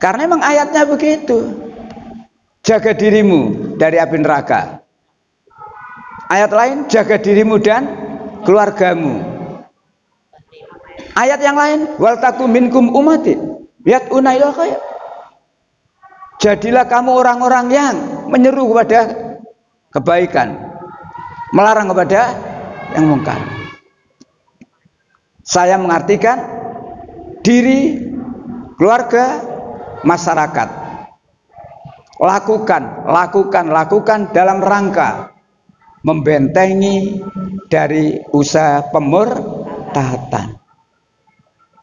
Karena memang ayatnya begitu. Jaga dirimu dari api neraka. Ayat lain, jaga dirimu dan keluargamu. Ayat yang lain, wal takum minkum ummatin yad'una ilal khair. Jadilah kamu orang-orang yang menyeru kepada kebaikan, melarang kepada yang mungkar. Saya mengartikan diri, keluarga, masyarakat. Lakukan dalam rangka membentengi dari usaha pemurtatan.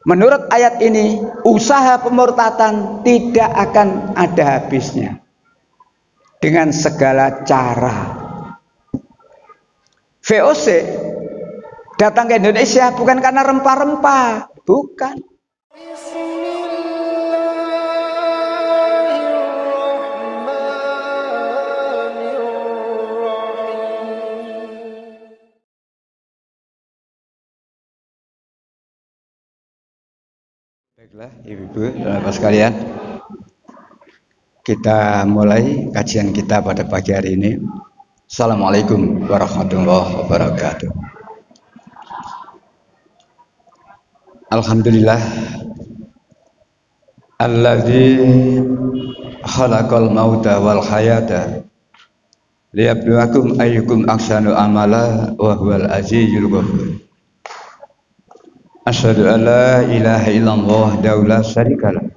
Menurut ayat ini, usaha pemurtatan tidak akan ada habisnya dengan segala cara. VOC datang ke Indonesia bukan karena rempah-rempah, bukan. Baiklah, ibu-ibu dan bapak sekalian, kita mulai kajian kita pada pagi hari ini. Assalamualaikum warahmatullahi wabarakatuh. Alhamdulillah, alladzi khalaqal mauta wal hayata liyabluwakum ayyukum ahsanu amala wa huwal azizul ghafur. Asyhadu an la ilaha illallah wahdahu la syarikalah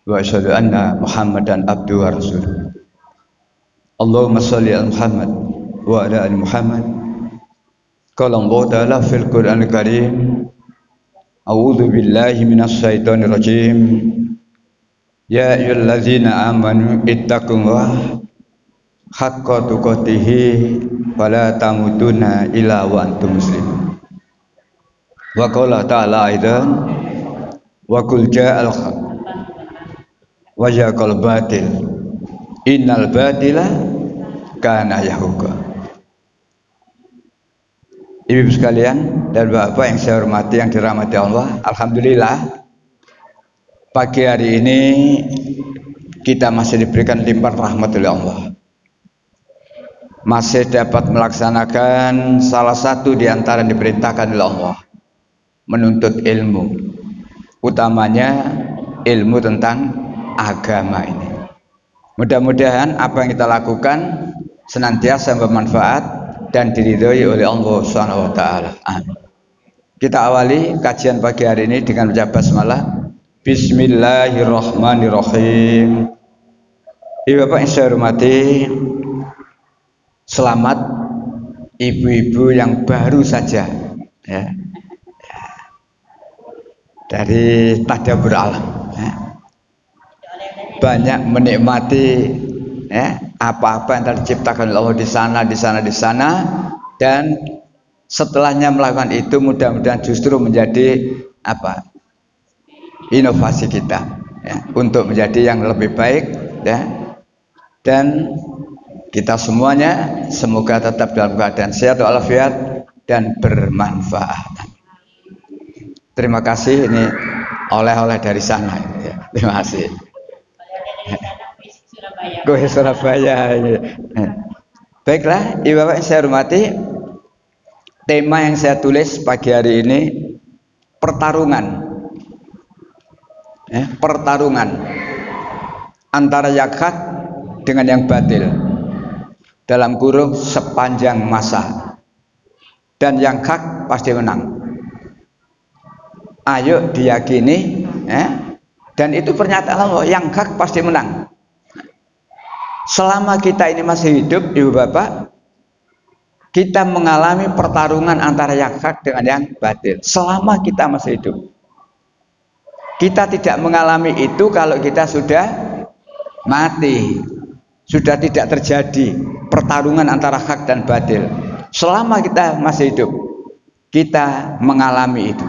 wa asyhadu anna Muhammadan abduhu wa rasuluh. Allahumma shalli ala Muhammad wa ala ali Muhammad. Qala Allah ta'ala fil Qur'anil Karim, a'udzu billahi minasy syaithanir rajim. Ya ayyuhallazina amanu ittaqullaha haqqa tuqatih wa la tamutunna illa wa antum muslimun. Wa qala ta'ala aidan wa qul ja'al haq wa yaqal batil innal batila kana yahuqa. Ibu sekalian dan bapak yang saya hormati, yang dirahmati Allah, alhamdulillah pagi hari ini kita masih diberikan limpahan rahmat oleh Allah, masih dapat melaksanakan salah satu di antara yang diperintahkan oleh Allah, menuntut ilmu, utamanya ilmu tentang agama ini. Mudah-mudahan apa yang kita lakukan senantiasa bermanfaat dan diridhoi oleh Allah Subhanahu wa taala. Amin. Kita awali kajian pagi hari ini dengan mengucap basmalah. Bismillahirrahmanirrahim. Ibu bapak yang saya hormati, selamat ibu-ibu yang baru saja ya dari tadabbur alam ya, banyak menikmati ya apa-apa yang telah diciptakan oleh Allah di sana, dan setelahnya melakukan itu mudah-mudahan justru menjadi apa, inovasi kita ya, untuk menjadi yang lebih baik ya, dan kita semuanya semoga tetap dalam keadaan sehat walafiat dan bermanfaat. Terima kasih, ini oleh-oleh dari sana ya. Terima kasih. Kue Surabaya. Baiklah, ibu bapak yang saya hormati, tema yang saya tulis pagi hari ini pertarungan ya, pertarungan antara yang hak dengan yang batil dalam kurung sepanjang masa, dan yang hak pasti menang. Ayo diyakini ya, dan itu pernyataan Allah, yang hak pasti menang. Selama kita ini masih hidup ibu bapak, kita mengalami pertarungan antara yang hak dengan yang batil. Selama kita masih hidup, kita tidak mengalami itu kalau kita sudah mati, sudah tidak terjadi pertarungan antara hak dan batil. Selama kita masih hidup, kita mengalami itu.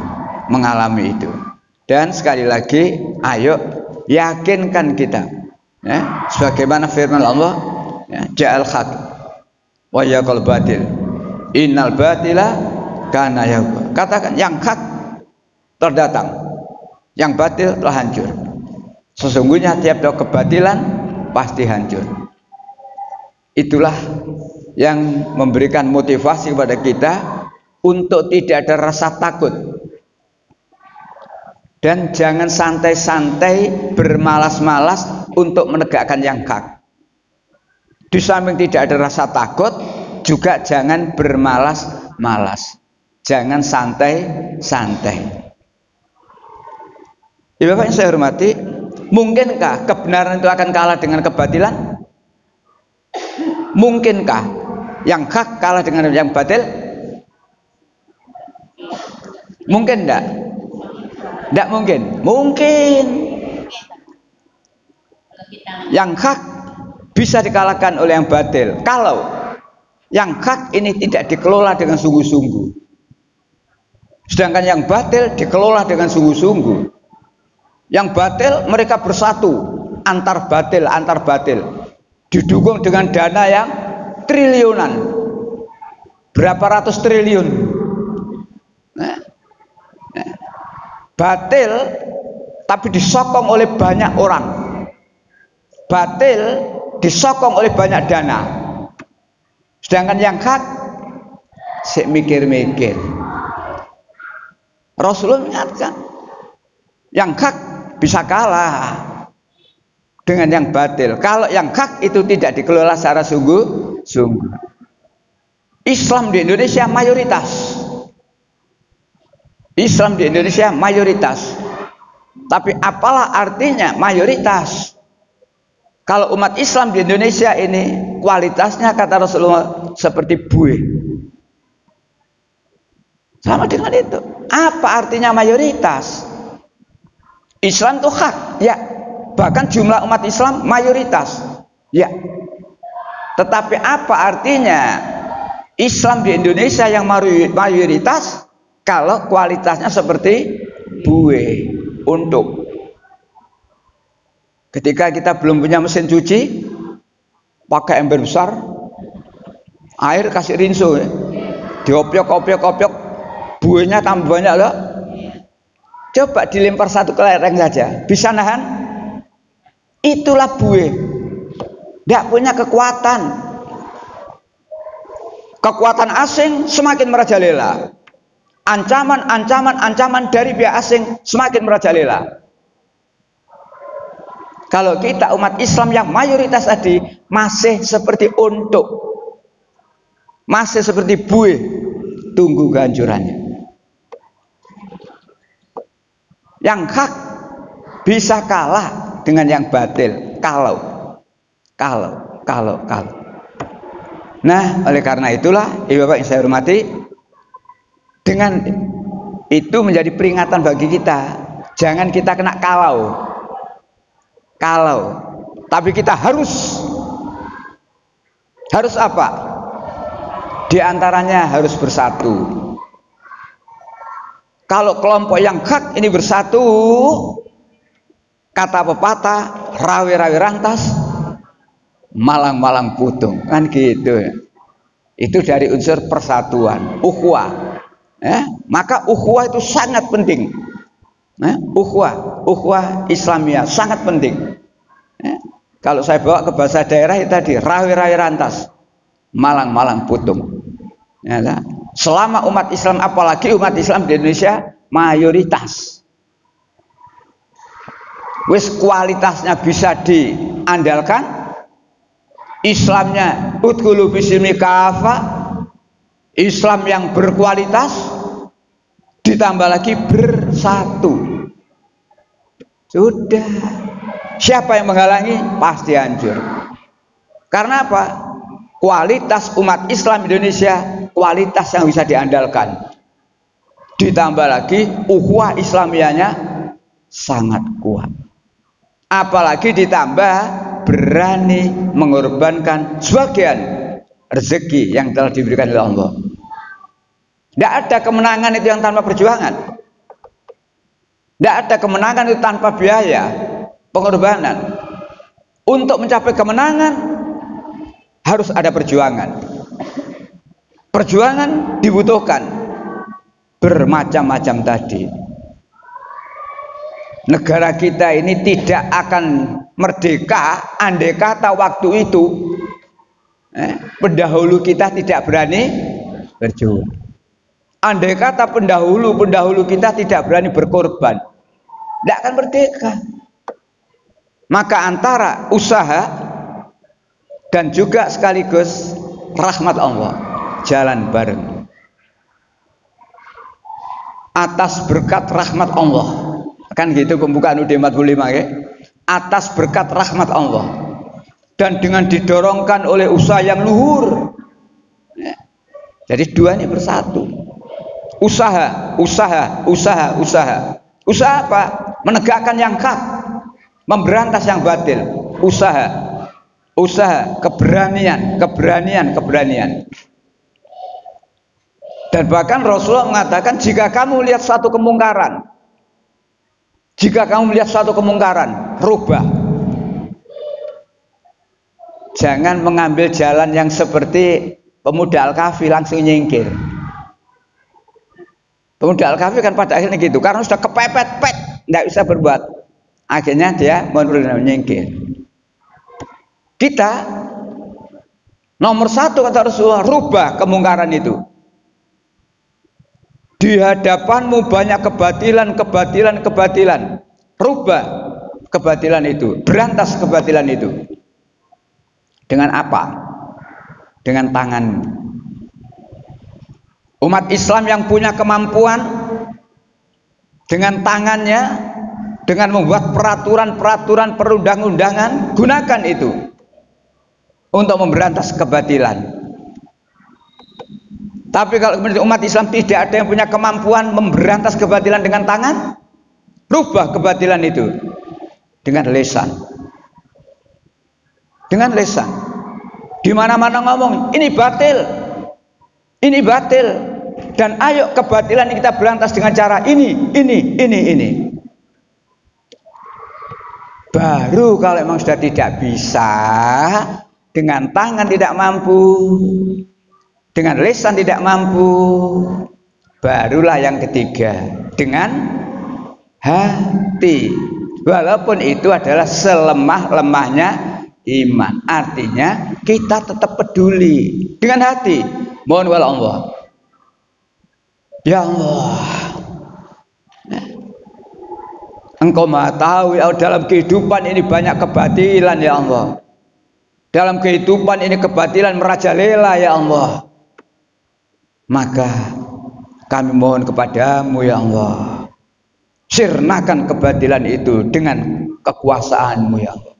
Dan sekali lagi, ayo yakinkan kita ya, sebagaimana firman Allah ya, ja'al haq wa yaqal batil innal batila kana yahuqa. Katakan yang hak terdatang, yang batil telah hancur. Sesungguhnya tiap-tiap kebatilan pasti hancur. Itulah yang memberikan motivasi kepada kita untuk tidak ada rasa takut. Dan jangan santai-santai bermalas-malas untuk menegakkan yang hak. Di samping tidak ada rasa takut, juga jangan bermalas-malas. Jangan santai-santai. Ya Bapak yang saya hormati, mungkinkah kebenaran itu akan kalah dengan kebatilan? Mungkinkah yang hak kalah dengan yang batil? Mungkin enggak? Enggak mungkin. Mungkin. Yang hak bisa dikalahkan oleh yang batil kalau yang hak ini tidak dikelola dengan sungguh-sungguh. Sedangkan yang batil dikelola dengan sungguh-sungguh. Yang batil mereka bersatu antar batil, didukung dengan dana yang triliunan, berapa ratus triliun. Batil tapi disokong oleh banyak orang, batil disokong oleh banyak dana. Sedangkan yang hak sik mikir-mikir. Rasulullah mengingatkan yang hak bisa kalah dengan yang batil kalau yang hak itu tidak dikelola secara sungguh-sungguh. Islam di Indonesia mayoritas. Islam di Indonesia mayoritas. Tapi apalah artinya mayoritas kalau umat Islam di Indonesia ini kualitasnya kata Rasulullah seperti buih. Sama dengan itu. Apa artinya mayoritas? Islam itu hak, ya. Bahkan jumlah umat Islam mayoritas, ya. Tetapi apa artinya Islam di Indonesia yang mayoritas kalau kualitasnya seperti buih untuk. Ketika kita belum punya mesin cuci, pakai ember besar, air kasih rinso, ya. Diopiok, buihnya tambah banyak loh. Coba dilempar satu kelereng saja, bisa nahan? Itulah buih. Tidak punya kekuatan. Kekuatan asing semakin merajalela. Ancaman dari pihak asing semakin merajalela. Kalau kita umat Islam yang mayoritas tadi masih seperti untuk, masih seperti buih, tunggu kehancurannya. Yang hak bisa kalah dengan yang batil kalau. Nah, oleh karena itulah Ibu Bapak yang saya hormati, dengan itu menjadi peringatan bagi kita. Jangan kita kena kalau. Tapi kita harus apa? Di antaranya harus bersatu. Kalau kelompok yang hak ini bersatu, kata pepatah, rawi-rawi rantas, malang-malang putung, kan gitu. Itu dari unsur persatuan, ukhuwah. Maka ukhuwah itu sangat penting. Ukhuwah Islamiyah sangat penting. Kalau saya bawa ke bahasa daerah itu tadi, rawi-rawi rantas, malang-malang putung. Selama umat Islam, apalagi umat Islam di Indonesia mayoritas, wis kualitasnya bisa diandalkan, Islamnya udkhulu bisilmi kafah, Islam yang berkualitas, ditambah lagi bersatu. Sudah, siapa yang menghalangi? Pasti hancur. Karena apa? Kualitas umat Islam Indonesia kualitas yang bisa diandalkan. Ditambah lagi ukhuwah Islamiyahnya sangat kuat. Apalagi ditambah berani mengorbankan sebagian rezeki yang telah diberikan oleh Allah. Tidak ada kemenangan itu yang tanpa perjuangan. Tidak ada kemenangan itu tanpa biaya, pengorbanan. Untuk mencapai kemenangan harus ada perjuangan. Perjuangan dibutuhkan bermacam-macam tadi. negara kita ini tidak akan merdeka andai kata waktu itu pendahulu kita tidak berani berjuang. Andai kata pendahulu kita tidak berani berkorban, tidak akan merdeka. Maka antara usaha dan juga sekaligus rahmat Allah jalan bareng. Atas berkat rahmat Allah, kan gitu pembukaan UD 45 ya. Atas berkat rahmat Allah dan dengan didorongkan oleh usaha yang luhur. Jadi dua ini bersatu. Usaha apa? Menegakkan yang hak, memberantas yang batil. Usaha, keberanian. Dan bahkan Rasulullah mengatakan, jika kamu lihat satu kemungkaran, rubah. Jangan mengambil jalan yang seperti pemuda Al-Kahfi langsung nyingkir. Pemuda Al-Kahfi kan pada akhirnya gitu, karena sudah kepepet, tidak bisa berbuat. Akhirnya dia menyingkir. Kita nomor satu kata Rasulullah, rubah kemungkaran itu. Di hadapanmu banyak kebatilan. Rubah kebatilan itu, berantas kebatilan itu. Dengan apa? Dengan tangan. Umat Islam yang punya kemampuan dengan tangannya, dengan membuat peraturan perundang-undangan, gunakan itu untuk memberantas kebatilan. Tapi kalau umat Islam tidak ada yang punya kemampuan memberantas kebatilan dengan tangan, rubah kebatilan itu dengan lisan. Di mana-mana ngomong ini batil, dan ayo kebatilan ini kita berantas dengan cara ini. Baru kalau memang sudah tidak bisa, dengan tangan tidak mampu, dengan lisan tidak mampu, barulah yang ketiga, dengan hati. Walaupun itu adalah selemah-lemahnya iman, artinya kita tetap peduli dengan hati. Mohon wala Allah, ya Allah, Engkau Maha tahu ya, dalam kehidupan ini banyak kebatilan ya Allah. Dalam kehidupan ini kebatilan merajalela ya Allah. Maka kami mohon kepadamu ya Allah, sirnakan kebatilan itu dengan kekuasaanmu ya Allah.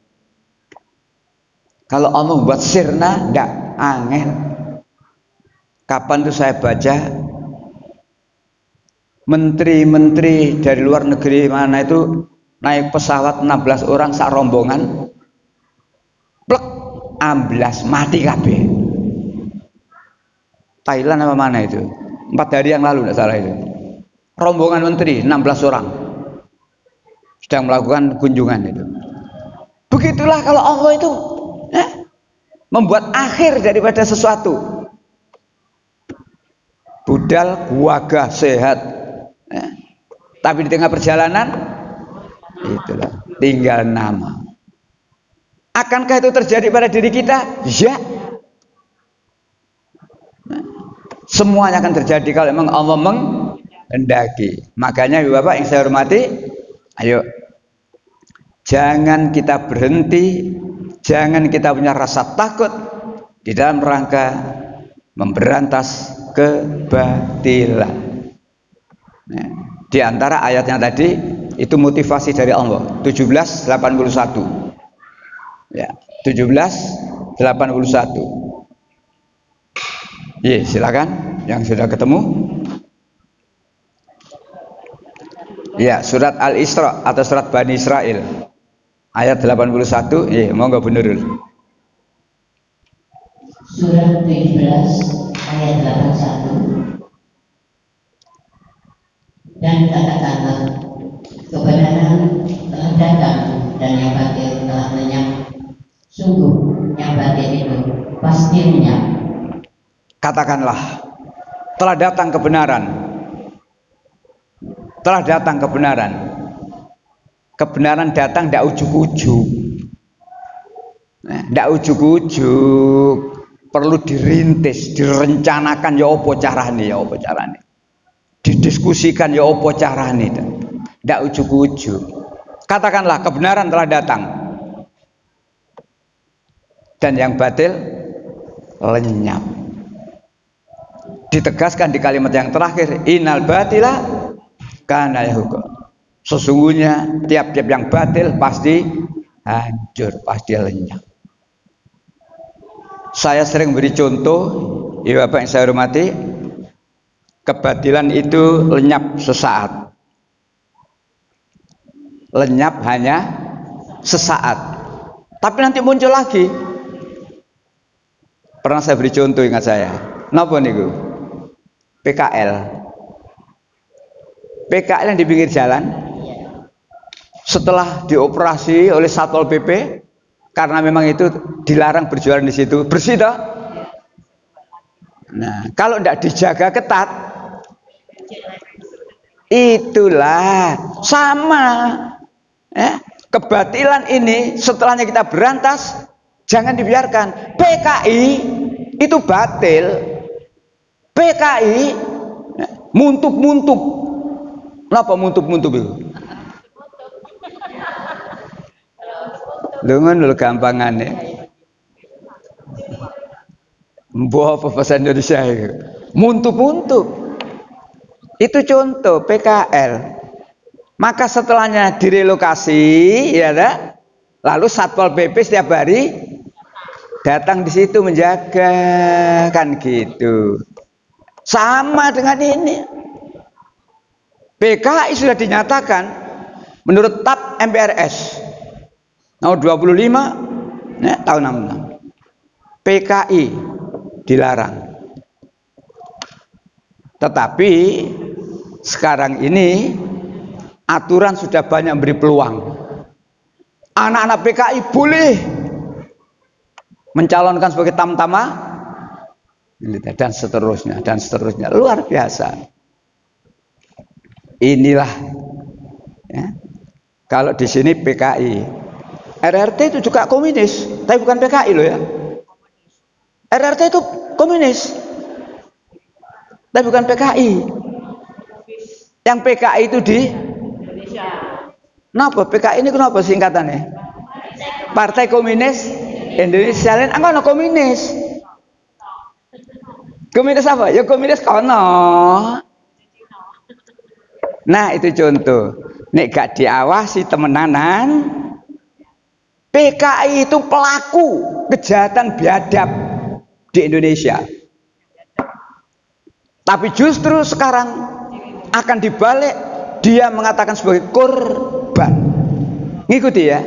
Kalau Allah buat sirna, tidak angel. Kapan tuh saya baca menteri-menteri dari luar negeri mana itu naik pesawat 16 orang sak rombongan, plek, amblas mati kabeh. Thailand apa mana itu? 4 hari yang lalu tidak salah itu. Rombongan menteri 16 orang sedang melakukan kunjungan itu. Begitulah kalau Allah itu membuat akhir daripada sesuatu. Budal gagah sehat, tapi di tengah perjalanan itulah tinggal nama. Akankah itu terjadi pada diri kita? Ya. Semuanya akan terjadi kalau memang Allah menghendaki. Makanya Bapak yang saya hormati, ayo jangan kita berhenti, jangan kita punya rasa takut di dalam rangka memberantas kebatilan. Nah, di antara ayatnya tadi itu motivasi dari Allah 1781. Ya, 1781. Iya, silakan yang sudah ketemu. Ya, surat Al-Isra atau surat Bani Israel ayat 81. Iya, monggo Bu Nurul. Surat 17 ayat 81. Dan katakanlah, kebenaran telah datang dan yang batil telah lenyap. Sungguh yang batil itu pasti lenyap. Katakanlah, telah datang kebenaran. Telah datang kebenaran. Kebenaran datang ndak ujuk-ujuk. Ndak ujuk-ujuk, perlu dirintis, direncanakan ya apa carane, didiskusikan ya apa carane. Ndak ujuk-ujuk. Katakanlah kebenaran telah datang dan yang batil lenyap. Ditegaskan di kalimat yang terakhir, innal batila kana yahuqa. Sesungguhnya tiap-tiap yang batil pasti hancur, pasti lenyap. Saya sering beri contoh, ya Bapak yang saya hormati, kebatilan itu lenyap sesaat. Lenyap hanya sesaat. Tapi nanti muncul lagi. Pernah saya beri contoh, ingat saya. Napa niku? PKL. PKL yang di pinggir jalan, setelah dioperasi oleh Satpol PP, karena memang itu dilarang berjualan di situ, bersih toh? Nah, kalau tidak dijaga ketat, itulah sama. Kebatilan ini setelahnya kita berantas, jangan dibiarkan. PKI itu batil. PKI muntuk-muntuk. Kenapa muntuk-muntuk itu? Lu gampangane. Mbok apa bahasa Indonesia itu? Muntuk-muntuk. Itu contoh PKL. Maka setelahnya direlokasi, ya dah. Lalu Satpol PP setiap hari datang di situ menjaga, kan gitu. Sama dengan ini. PKI sudah dinyatakan menurut TAP MPRS nomor 25 ya, tahun 66. PKI dilarang. Tetapi sekarang ini aturan sudah banyak beri peluang. Anak-anak PKI boleh mencalonkan sebagai tamtama dan seterusnya, luar biasa. Inilah ya. Kalau di sini PKI, RRT itu juga komunis, tapi bukan PKI loh ya. RRT itu komunis, tapi bukan PKI. Yang PKI itu di Kenapa PKI ini kenapa singkatannya? Partai Komunis Indonesia. Lain anggono komunis. Komunis apa? Ya komunis kono. Nah, itu contoh. Nek gak diawasi temenanan, PKI itu pelaku kejahatan biadab di Indonesia. Tapi justru sekarang akan dibalik, dia mengatakan sebagai korban. Ngikuti ya.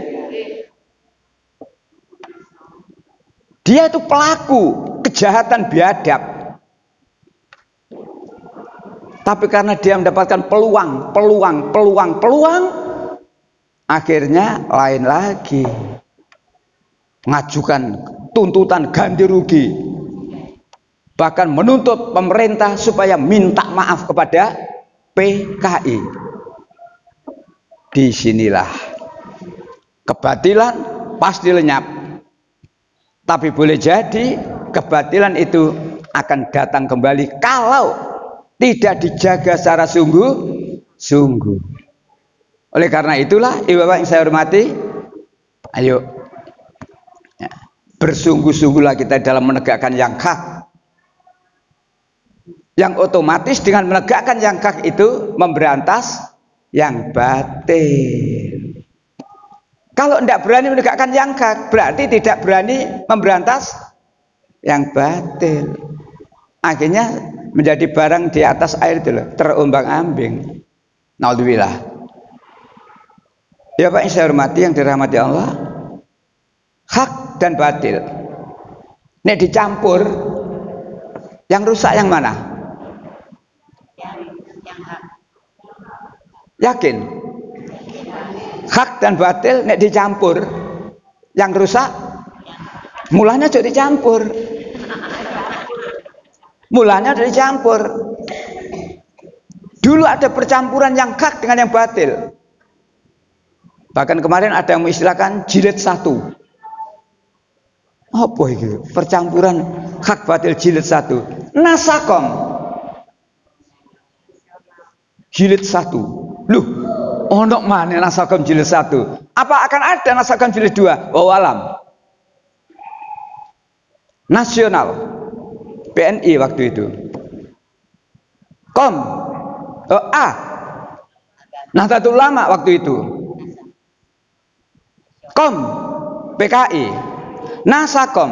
Dia itu pelaku kejahatan biadab. Tapi karena dia mendapatkan peluang, akhirnya lain lagi. Mengajukan tuntutan ganti rugi. Bahkan menuntut pemerintah supaya minta maaf kepada PKI. Disinilah kebatilan pasti lenyap. Tapi boleh jadi kebatilan itu akan datang kembali kalau tidak dijaga secara sungguh-sungguh. Oleh karena itulah, ibu bapak yang saya hormati, ayo ya, bersungguh-sungguhlah kita dalam menegakkan yang hak. Yang otomatis dengan menegakkan yang hak itu memberantas yang batil. Kalau tidak berani menegakkan yang hak, berarti tidak berani memberantas yang batil. Akhirnya menjadi barang di atas air itu loh, terombang-ambing. Naudzubillah. Ya Pak yang saya hormati, yang dirahmati Allah, hak dan batil nek dicampur, yang rusak yang mana? Yakin? Hak dan batil nek dicampur, yang rusak mulanya jadi dicampur. Mulanya dari campur. Dulu ada percampuran yang hak dengan yang batil. Bahkan kemarin ada yang mengistilahkan jilid 1. Apa itu? Percampuran hak batil jilid 1. Nasakom jilid 1. Loh, ono mana nasakom jilid 1? Apa akan ada nasakom jilid 2? Wallahu alam. Nasional PNI waktu itu. Nahdlatul Ulama waktu itu. PKI. Nasakom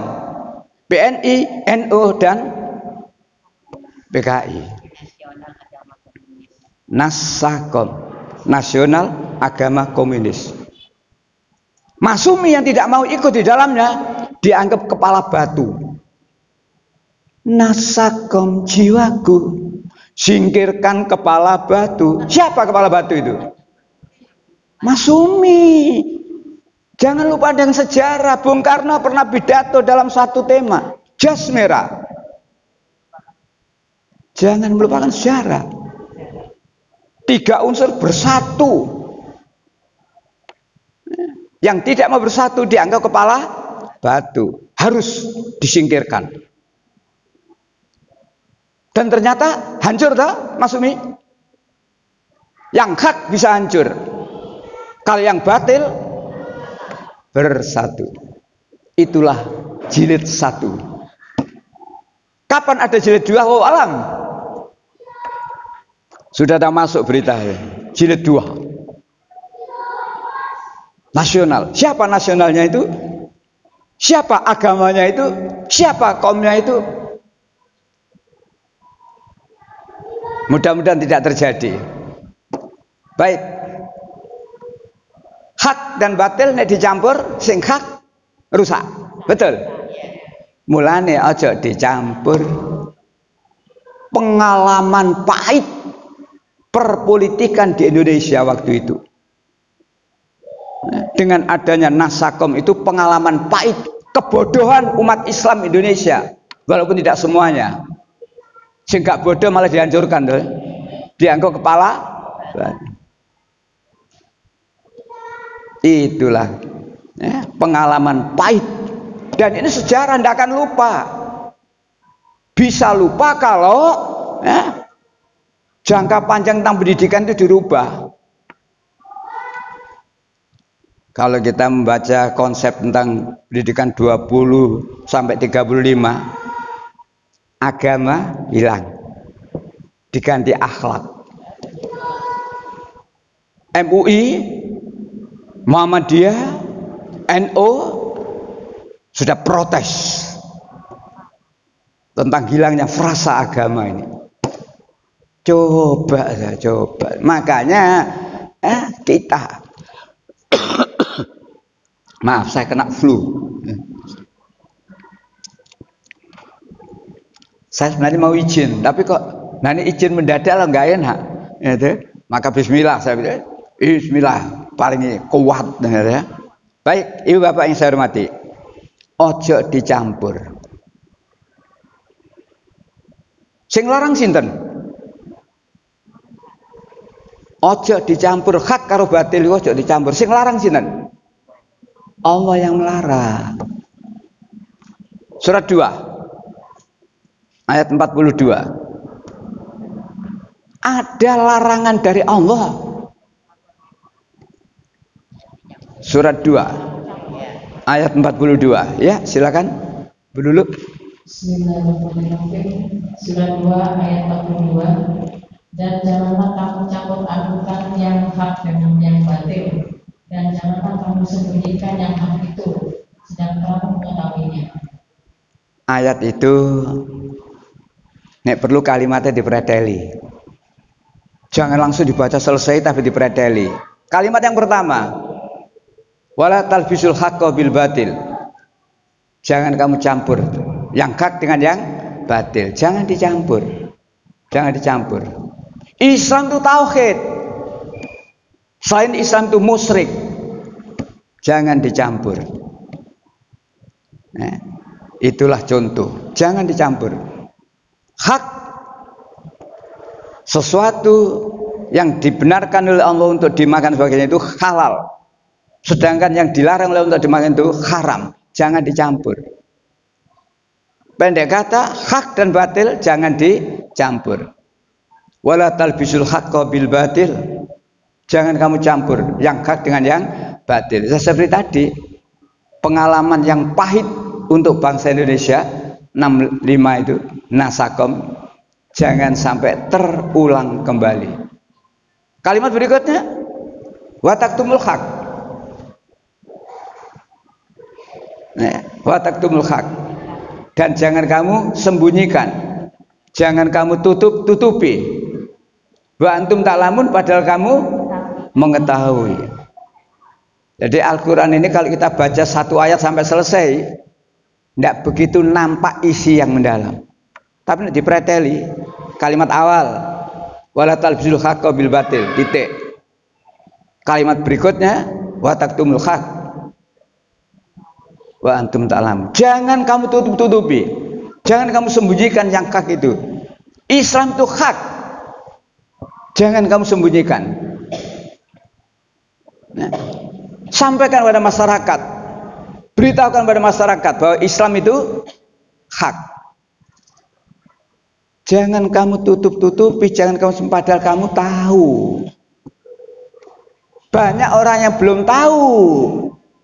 PNI, NU dan PKI. Nasakom Nasional Agama Komunis. Masyumi yang tidak mau ikut di dalamnya dianggap kepala batu. Nasakom jiwaku, singkirkan kepala batu. Siapa kepala batu itu? Masyumi. Jangan lupa dengan sejarah. Bung Karno pernah pidato dalam satu tema, jas merah. Jangan melupakan sejarah. 3 unsur bersatu. Yang tidak mau bersatu dianggap kepala batu, harus disingkirkan. Dan ternyata hancur toh, Mas Umi? Yang hak bisa hancur. Kalau yang batil bersatu. Itulah jilid 1. Kapan ada jilid 2? Oh alam. Sudah tak masuk berita ya. Jilid 2. Nasional. Siapa nasionalnya itu? Siapa agamanya itu? Siapa kaumnya itu? Mudah-mudahan tidak terjadi. Baik. Hak dan batil nek dicampur sing hak rusak. Betul? Mulane aja dicampur. Pengalaman pahit perpolitikan di Indonesia waktu itu. Dengan adanya Nasakom itu pengalaman pahit kebodohan umat Islam Indonesia, walaupun tidak semuanya. Sehingga bodoh malah dihancurkan tuh. Dianggap kepala. Itulah ya, pengalaman pahit. Dan ini sejarah tidak akan lupa. Bisa lupa kalau ya, jangka panjang tentang pendidikan itu dirubah. Kalau kita membaca konsep tentang pendidikan 20 sampai 35, agama hilang, diganti akhlak. MUI, Muhammadiyah, NU sudah protes tentang hilangnya frasa agama ini. Coba. Makanya kita maaf, saya kena flu. Saya sebenarnya mau izin, tapi kok nanti izin mendadak lah nggak enak. Gitu. Maka Bismillah saya bilang, Bismillah paling kuat. Ya. Baik, ibu bapak yang saya hormati, ojo dicampur. Sing larang sinten? Ojo dicampur hak karo batil, ojo dicampur. Sing larang sinten? Allah yang melarang. Surat 2 ayat 42. Ada larangan dari Allah. Surat 2 ayat 42. Ya, silakan. Bu Lulu. Bismillahirrahmanirrahim. Surat 2 ayat 42. Dan janganlah kamu campur adukan yang hak dengan yang batil, dan janganlah kamu sembunyikan yang hak itu, sedang kamu mengetahuinya. Ayat itu nek perlu kalimatnya dipreteli. Jangan langsung dibaca selesai tapi dipreteli. Kalimat yang pertama, wala talbisul haqqo bil batil. Jangan kamu campur yang hak dengan yang batil. Jangan dicampur. Jangan dicampur. Islam itu tauhid. Selain Islam itu musyrik. Jangan dicampur. Nah, itulah contoh. Jangan dicampur. Hak sesuatu yang dibenarkan oleh Allah untuk dimakan sebagainya itu halal. Sedangkan yang dilarang oleh untuk dimakan itu haram, jangan dicampur. Pendek kata, hak dan batil jangan dicampur. Wala talbisul haqqa bil batil. Jangan kamu campur yang hak dengan yang batil. Seperti tadi, pengalaman yang pahit untuk bangsa Indonesia 65 itu, Nasakom, jangan sampai terulang kembali. Kalimat berikutnya, wa taktumul haq. Wa taktumul haq. Dan jangan kamu sembunyikan, jangan kamu tutupi. Wa antum ta'lamun, padahal kamu mengetahui. Jadi Al-Quran ini kalau kita baca satu ayat sampai selesai, tidak begitu nampak isi yang mendalam. Tapi dipreteli kalimat awal, wala talbisul haqqa bil batil, titik. Kalimat berikutnya, wa taktumul haq wa antum ta'lamun. Jangan kamu tutupi, jangan kamu sembunyikan yang hak itu. Islam itu hak, jangan kamu sembunyikan. Nah, sampaikan pada masyarakat, beritahukan pada masyarakat bahwa Islam itu hak. Jangan kamu tutupi, jangan kamu padahal kamu tahu. Banyak orang yang belum tahu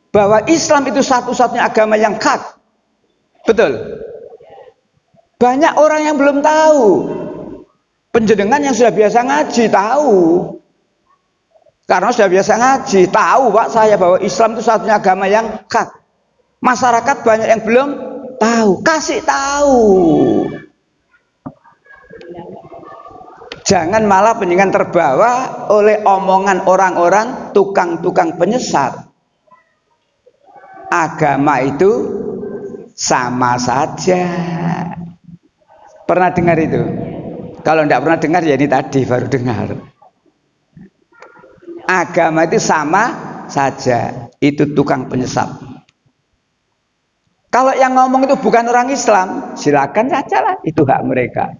bahwa Islam itu satu-satunya agama yang hak. Betul? Banyak orang yang belum tahu. Penjenengan yang sudah biasa ngaji tahu. Karena sudah biasa ngaji, tahu Pak saya bahwa Islam itu satunya agama yang hak. Masyarakat banyak yang belum tahu, kasih tahu. Jangan malah penjenengan terbawa oleh omongan orang-orang tukang-tukang penyesat. Agama itu sama saja. Pernah dengar itu? Kalau tidak pernah dengar ya ini tadi baru dengar. Agama itu sama saja, itu tukang penyesat. Kalau yang ngomong itu bukan orang Islam, silakan saja lah, itu hak mereka.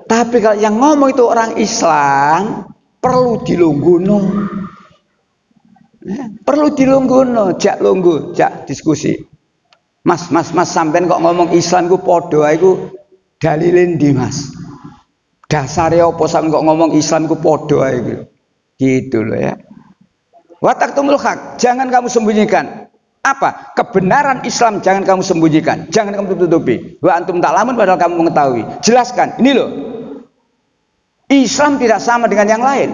Tapi kalau yang ngomong itu orang Islam, perlu dilungguno. Perlu dilungguno, jak lunggu, jak diskusi. Mas sampean kok ngomong Islam ku podo iku dalilin di Mas. Dasare apa sampean kok ngomong Islam ku podo iku. Gitu loh ya. Wa taktumul haq, jangan kamu sembunyikan. Apa? Kebenaran Islam jangan kamu sembunyikan, jangan kamu tutupi. Wa antum ta'lamun, padahal kamu mengetahui. Jelaskan, ini loh. Islam tidak sama dengan yang lain.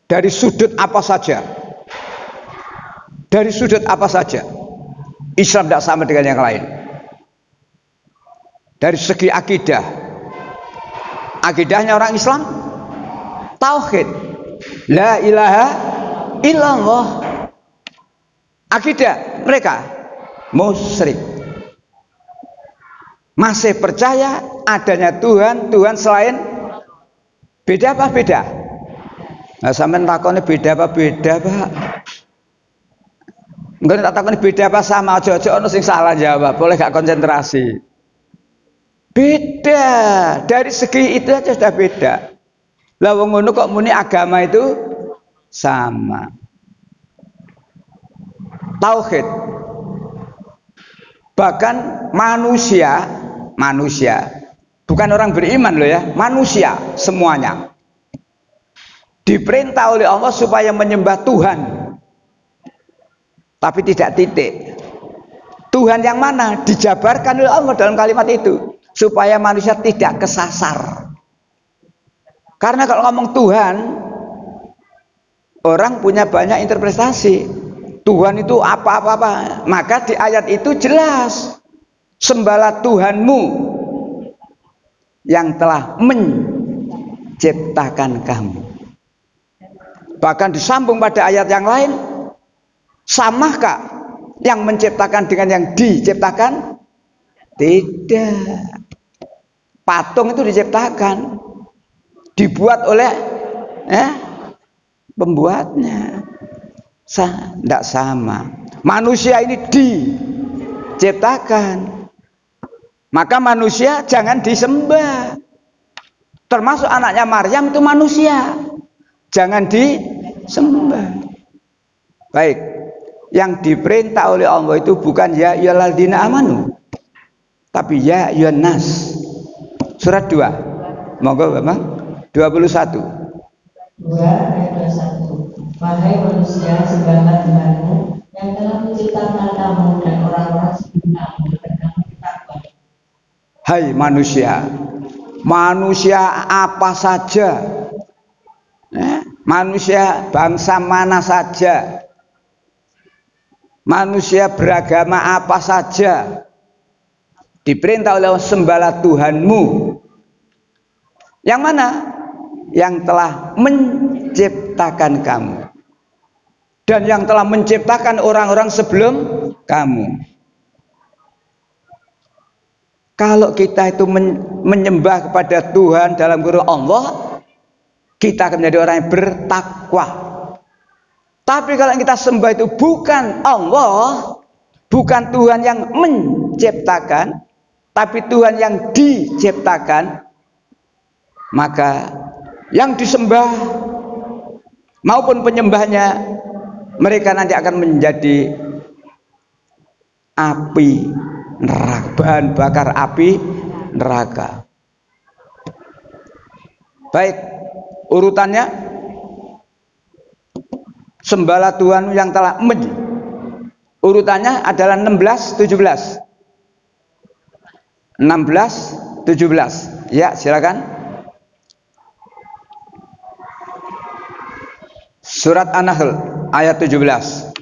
Dari sudut apa saja. Dari sudut apa saja. Islam tidak sama dengan yang lain. Dari segi akidah. Akidahnya orang Islam tauhid. La ilaha illallah. Akidah mereka musyrik. Masih percaya adanya Tuhan selain. Beda apa beda? Nah, sampean takone beda apa beda, Pak? Enggak tak takone beda apa sama, aja ono sing salah jawab, boleh gak konsentrasi. Beda, dari segi itu aja sudah beda. Lah wong ngono kok muni agama itu sama. Tauhid. Bahkan manusia, bukan orang beriman loh ya, manusia semuanya diperintah oleh Allah supaya menyembah Tuhan, tapi tidak titik. Tuhan yang mana dijabarkan oleh Allah dalam kalimat itu supaya manusia tidak kesasar. Karena kalau ngomong Tuhan, orang punya banyak interpretasi. Tuhan itu apa-apa. Maka di ayat itu jelas, sembahlah Tuhanmu yang telah menciptakan kamu. Bahkan disambung pada ayat yang lain, samakah yang menciptakan dengan yang diciptakan? Tidak. Patung itu diciptakan, dibuat oleh pembuatnya. Tidak sama. Manusia ini diciptakan, maka manusia jangan disembah. Termasuk anaknya Maryam itu manusia. jangan disembah. Baik, yang diperintah oleh Allah itu bukan ya ayyuhalladzina amanu, tapi ya ayyuhan nas. Surat 2. Monggo Bapak. 21. 2 ayat 21. Wahai manusia, sembahlah Tuhanmu yang telah menciptakan kamu dan orang-orang sebelum kamu dan kamu bertakwa. Hai manusia, manusia apa saja, manusia bangsa mana saja, manusia beragama apa saja, diperintah oleh Allah, sembahlah Tuhanmu. Yang mana? Yang telah menciptakan kamu dan yang telah menciptakan orang-orang sebelum kamu. Kalau kita itu menyembah kepada Tuhan dalam kurung Allah, kita akan menjadi orang yang bertakwa. Tapi kalau kita sembah itu bukan Allah, bukan Tuhan yang menciptakan, tapi Tuhan yang diciptakan, maka yang disembah maupun penyembahnya, mereka nanti akan menjadi api neraka, bahan bakar api neraka. Baik, urutannya, sembahlah Tuhan yang telah urutannya adalah 16, 17. 16, 17. Ya, silakan. Surat An-Nahl ayat 17.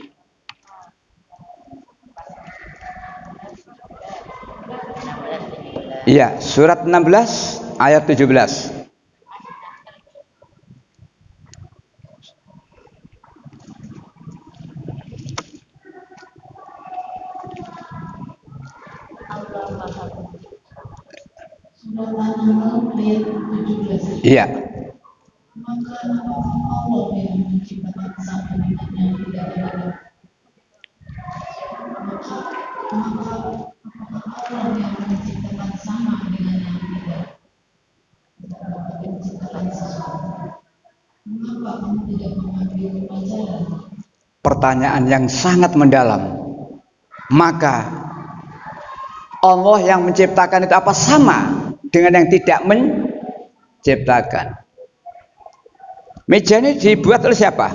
Iya, surat 16 ayat 17. Surat An-Nahl ayat 17. Iya. Maka Allah yang menciptakan sama dengan yang tidak ada. Maka Allah yang menciptakan sama dengan yang tidak menciptakan sesuatu. Mengapa kamu tidak mengambil pelajaran? Pertanyaan yang sangat mendalam. Maka Allah yang menciptakan itu apa sama dengan yang tidak menciptakan? Meja ini dibuat oleh siapa?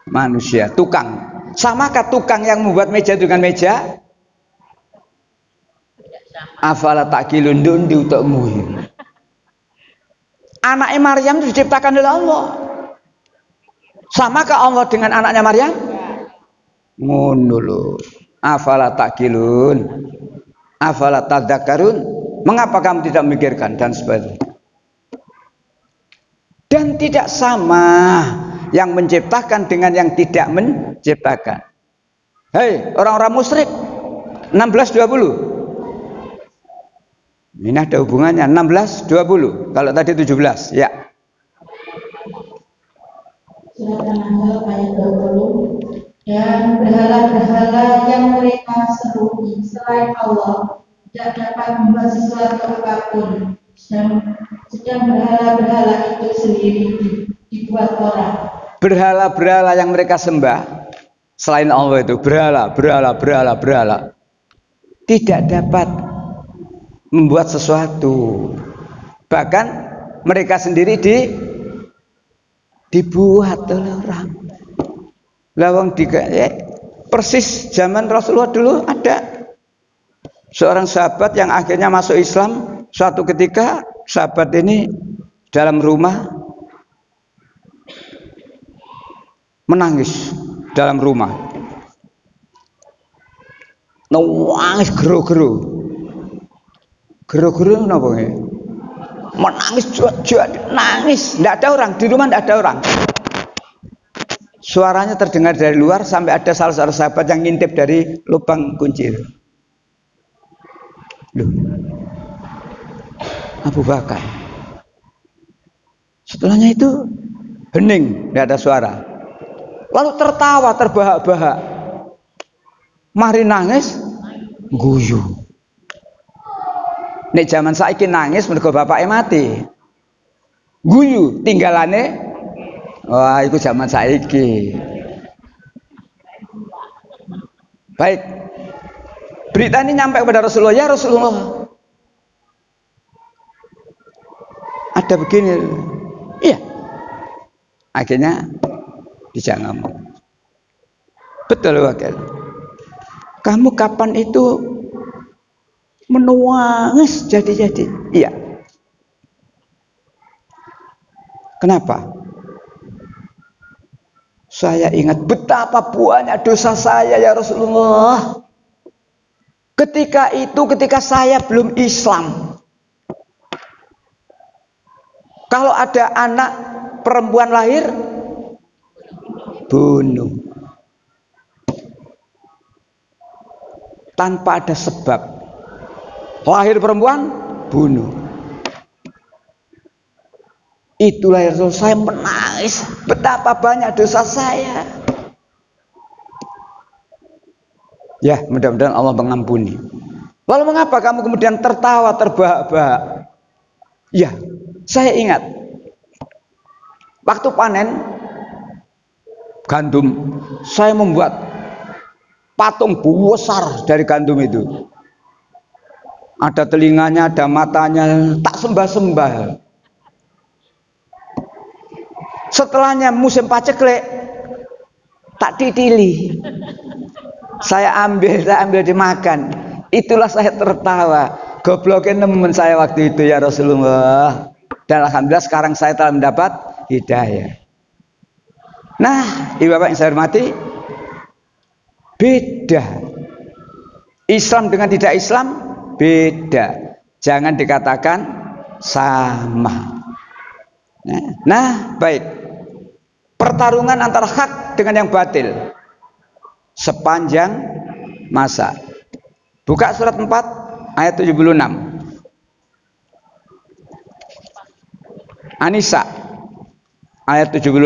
Manusia, tukang. Samakah tukang yang membuat meja dengan meja? Afala ta'qilun dundi utukmu. Anaknya Maryam itu diciptakan oleh Allah. Samakah Allah dengan anaknya Maryam? Ngono lho. Afala ta'qilun, afala tadzakkarun. Mengapa kamu tidak memikirkan dan sebagainya? Dan tidak sama yang menciptakan dengan yang tidak menciptakan. Hei, orang-orang musyrik. 16-20. Ini ada hubungannya. 16-20. Kalau tadi 17, ya. Surat An-Nahl ayat 20. Dan berhala-berhala yang mereka serupi selain Allah tidak dapat membuat sesuatu apapun. Sedang berhala-berhala itu sendiri dibuat orang. Berhala-berhala yang mereka sembah selain Allah itu, berhala tidak dapat membuat sesuatu. Bahkan mereka sendiri dibuat oleh orang. Lawang persis zaman Rasulullah dulu ada seorang sahabat yang akhirnya masuk Islam. Suatu ketika sahabat ini dalam rumah menangis dalam rumah, nangis gero-gero napa ya? Menangis juat nangis, tidak ada orang di rumah, tidak ada orang. Suaranya terdengar dari luar sampai ada salah satu sahabat yang ngintip dari lubang kunci. Loh, Abu Bakar. Setelahnya itu hening, tidak ada suara. Lalu tertawa terbahak-bahak. Mari nangis, guyu. Nek zaman saiki nangis mergo bapake mati. Guyu tinggalane Wah, itu zaman saiki. Baik. Berita ini nyampe kepada Rasulullah, ya Rasulullah, ada begini. Iya. Akhirnya bisa ngomong. Betul wakil. Kamu kapan itu menuangis jadi-jadi? Iya. Kenapa? Saya ingat betapa banyak dosa saya ya Rasulullah. Ketika saya belum Islam. Kalau ada anak perempuan lahir, bunuh. Tanpa ada sebab. Lahir perempuan, bunuh. Itulah ya Rasul, saya menangis. Betapa banyak dosa saya. Ya, mudah-mudahan Allah mengampuni. Lalu mengapa kamu kemudian tertawa terbahak-bahak? Ya, saya ingat waktu panen gandum, saya membuat patung besar dari gandum itu. Ada telinganya, ada matanya, tak sembah-sembah. Setelahnya musim paceklik, tak titili. Saya ambil dimakan. Itulah saya tertawa. Gobloknya nemen saya waktu itu ya Rasulullah. Dan alhamdulillah sekarang saya telah mendapat hidayah. Nah, ibu bapak yang saya hormati, beda. Islam dengan tidak Islam beda. Jangan dikatakan sama. Nah, baik. Pertarungan antara hak dengan yang batil sepanjang masa. Buka surat 4 ayat 76. An-Nisa ayat 76.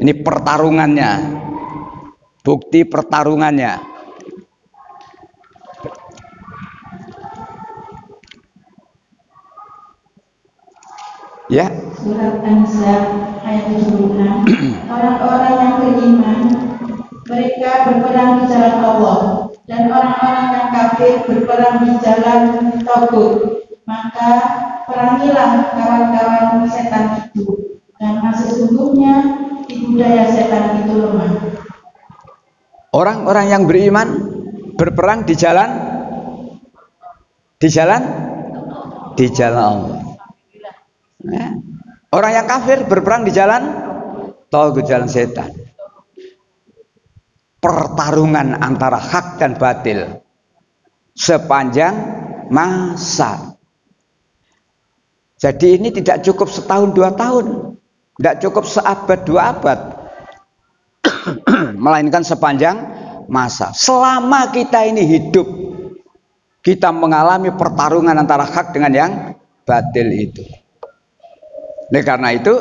Ini pertarungannya. Bukti pertarungannya. Ya. Surat An-Nisa ayat 76. Orang-orang yang beriman mereka berperang di jalan Allah, dan orang-orang yang kafir berperang di jalan Tagut. Maka perangilah kawan-kawan setan itu, karena sesungguhnya tipu daya setan itu lemah. Orang-orang yang beriman berperang di jalan Allah. Nah, orang yang kafir berperang di jalan Tagut, jalan setan. Pertarungan antara hak dan batil sepanjang masa. Jadi ini tidak cukup setahun 2 tahun, tidak cukup seabad 2 abad, melainkan sepanjang masa. Selama kita ini hidup, kita mengalami pertarungan antara hak dengan yang batil itu. Oleh karena itu,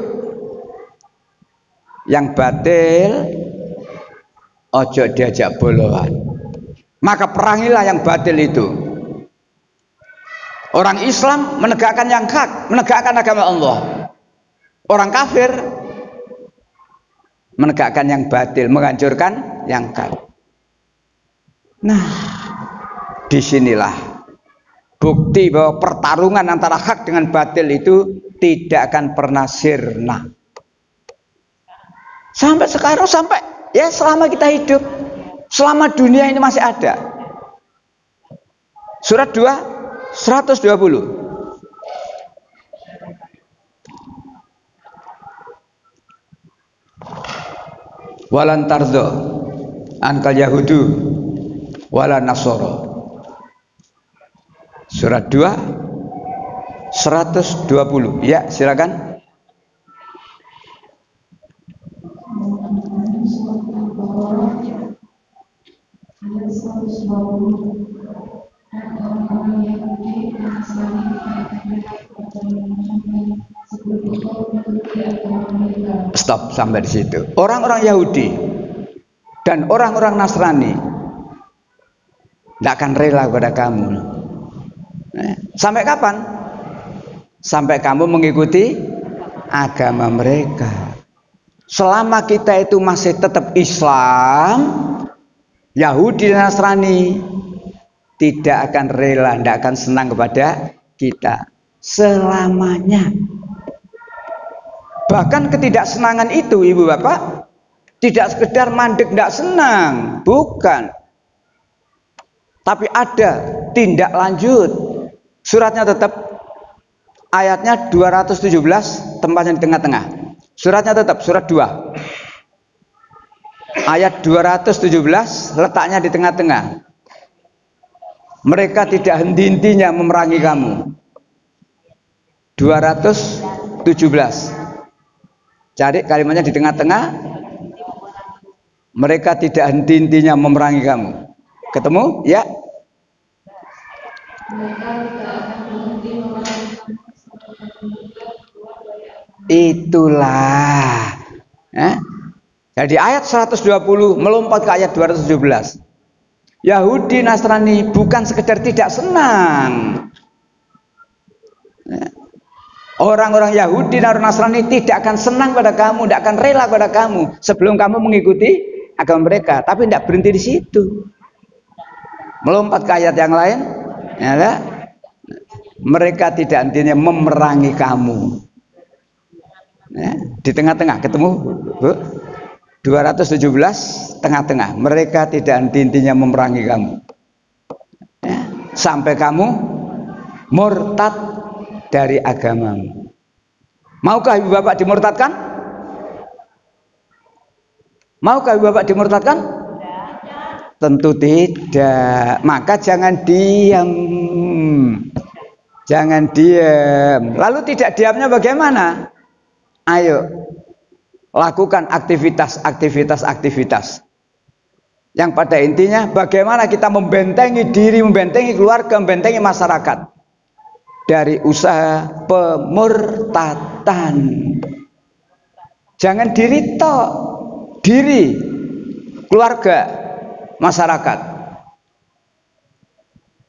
yang batil ojo diajak bolohan. Maka perangilah yang batil itu. Orang Islam menegakkan yang hak, menegakkan agama Allah. Orang kafir menegakkan yang batil, menghancurkan yang hak. Nah, disinilah bukti bahwa pertarungan antara hak dengan batil itu tidak akan pernah sirna. Sampai sekarang, sampai ya selama kita hidup, selama dunia ini masih ada. Surat 2 120. Walan tardo ankal yahudu wala nasoro. Surat 2 120. Ya, silakan. Stop sampai di situ. Orang-orang Yahudi dan orang-orang Nasrani tidak akan rela kepada kamu. Sampai kapan? Sampai kamu mengikuti agama mereka. selama kita itu masih tetap Islam, Yahudi dan Nasrani tidak akan rela, tidak akan senang kepada kita selamanya. Bahkan ketidaksenangan itu, ibu bapak, tidak sekedar mandek tidak senang, bukan. Tapi ada tindak lanjut. Suratnya tetap ayatnya 217, tempatnya di tengah-tengah. Suratnya tetap surat 2. Ayat 217 letaknya di tengah-tengah. Mereka tidak henti-hentinya memerangi kamu. 217. Cari kalimatnya di tengah-tengah. Mereka tidak henti-hentinya memerangi kamu. Ketemu? Ya. Itulah. Jadi ayat 120 melompat ke ayat 217. Yahudi Nasrani bukan sekedar tidak senang. Orang-orang Yahudi dan Nasrani tidak akan senang pada kamu, tidak akan rela pada kamu sebelum kamu mengikuti agama mereka. Tapi tidak berhenti di situ. Melompat ke ayat yang lain, ya, mereka tidak hentinya memerangi kamu. Ya, di tengah-tengah ketemu, Bu. 217 tengah-tengah. Mereka tidak henti-hentinya memerangi kamu. Ya, sampai kamu murtad dari agamamu. Maukah ibu bapak dimurtadkan? Maukah ibu bapak dimurtadkan? Tentu tidak. Maka jangan diam. Jangan diam. Lalu tidak diamnya bagaimana? Ayo lakukan aktivitas yang pada intinya bagaimana kita membentengi diri, membentengi keluarga, membentengi masyarakat dari usaha pemurtatan. Jangan diri tok, diri, keluarga, masyarakat.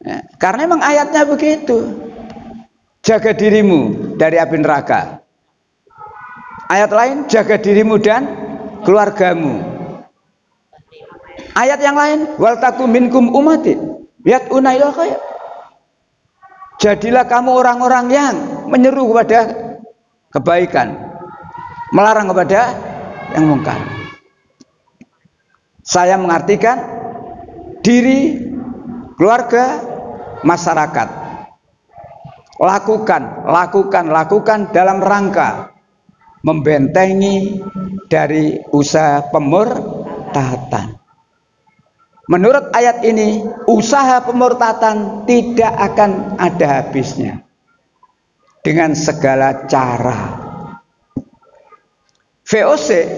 Ya, karena memang ayatnya begitu. Jaga dirimu dari api neraka. Ayat lain, jaga dirimu dan keluargamu. Ayat yang lain, wal takum minkum ummati yad'una ilal khair. Jadilah kamu orang-orang yang menyeru kepada kebaikan, melarang kepada yang mungkar. Saya mengartikan diri, keluarga, masyarakat. Lakukan dalam rangka membentengi dari usaha pemurtatan. Menurut ayat ini, usaha pemurtatan tidak akan ada habisnya dengan segala cara. VOC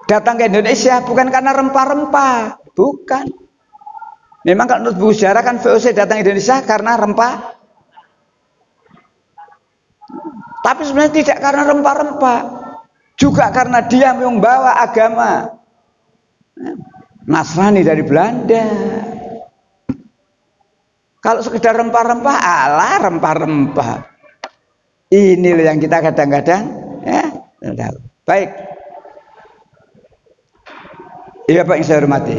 datang ke Indonesia bukan karena rempah-rempah, bukan. Memang kalau menurut buku sejarah kan VOC datang ke Indonesia karena rempah. Tapi sebenarnya tidak karena rempah-rempah, juga karena dia membawa agama Nasrani dari Belanda. Kalau sekedar rempah-rempah, alah rempah-rempah. Ini loh yang kita kadang-kadang ya. Baik. Iya Pak yang saya hormati.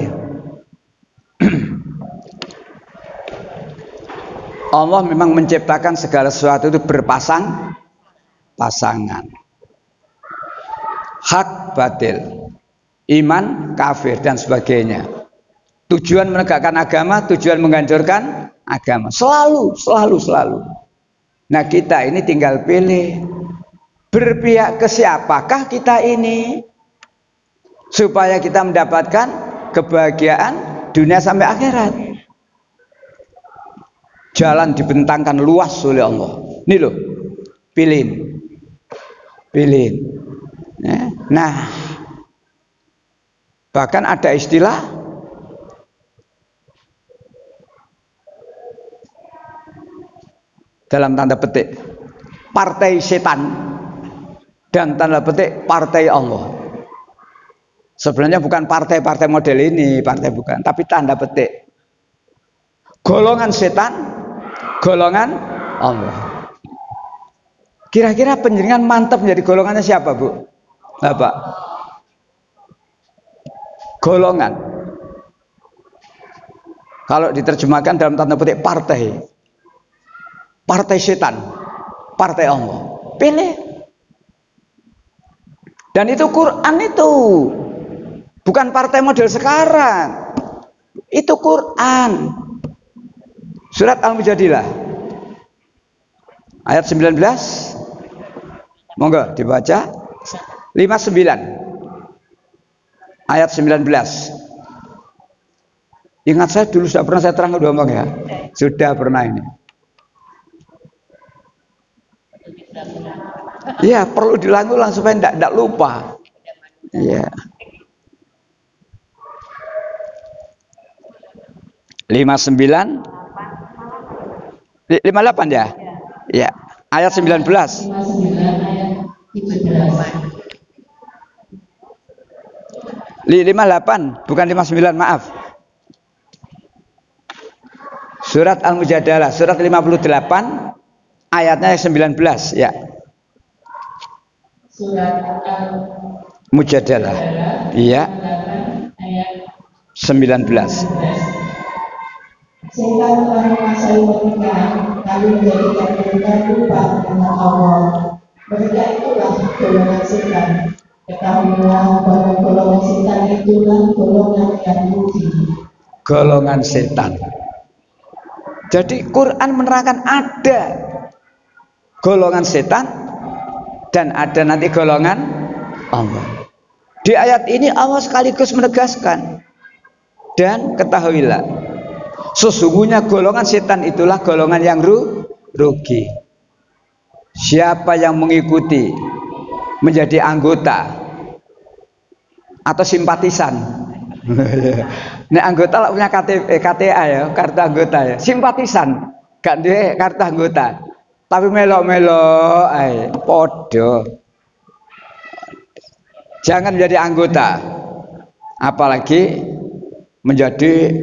Allah memang menciptakan segala sesuatu itu pasangan, hak batil, iman kafir dan sebagainya. Tujuan menegakkan agama, tujuan menghancurkan agama, selalu. Nah kita ini tinggal pilih berpihak ke siapakah kita ini supaya kita mendapatkan kebahagiaan dunia sampai akhirat. Jalan dibentangkan luas oleh Allah. Ini loh, pilih. Nah, bahkan ada istilah dalam tanda petik partai setan dan tanda petik partai Allah. Sebenarnya bukan partai-partai model ini, partai bukan, tapi tanda petik golongan setan, golongan Allah. Kira-kira penjaringan mantap menjadi golongannya siapa, Bu? Apa? Golongan. Kalau diterjemahkan dalam tanda petik partai. Partai setan, partai Allah. Pilih. Dan itu Quran itu. Bukan partai model sekarang. Itu Quran. Surat Al-Mujadilah. Ayat 19. Monggo dibaca. 59. Ayat 19. Ingat, saya dulu sudah pernah saya terang ngomong ya. Sudah pernah ini. Iya, perlu diulang-ulang supaya tidak lupa. Iya. 59 58 ya? Iya. Ayat 19. 59 ayat 17. 58, bukan 59, maaf. Surat Al-Mujadalah, surat 58, ayatnya 19, ya. Surat Al-Mujadalah, iya. ayat 19. Setan telah menguasai pernikahan, lalu menjadikan mereka lupa dengan Allah. Mereka itulah golongan setan. Ketahuilah bahwa golongan setan itulah golongan yang rugi. Golongan setan. Jadi Quran menerangkan ada golongan setan dan ada nanti golongan Allah. Di ayat ini Allah sekaligus menegaskan, dan ketahuilah sesungguhnya golongan setan itulah golongan yang rugi. Siapa yang mengikuti menjadi anggota atau simpatisan. Nek anggota lah punya KTA ya, kartu anggota ya. Simpatisan, gak duwe kartu anggota. Tapi melo-melo ae podo. Jangan menjadi anggota. Apalagi menjadi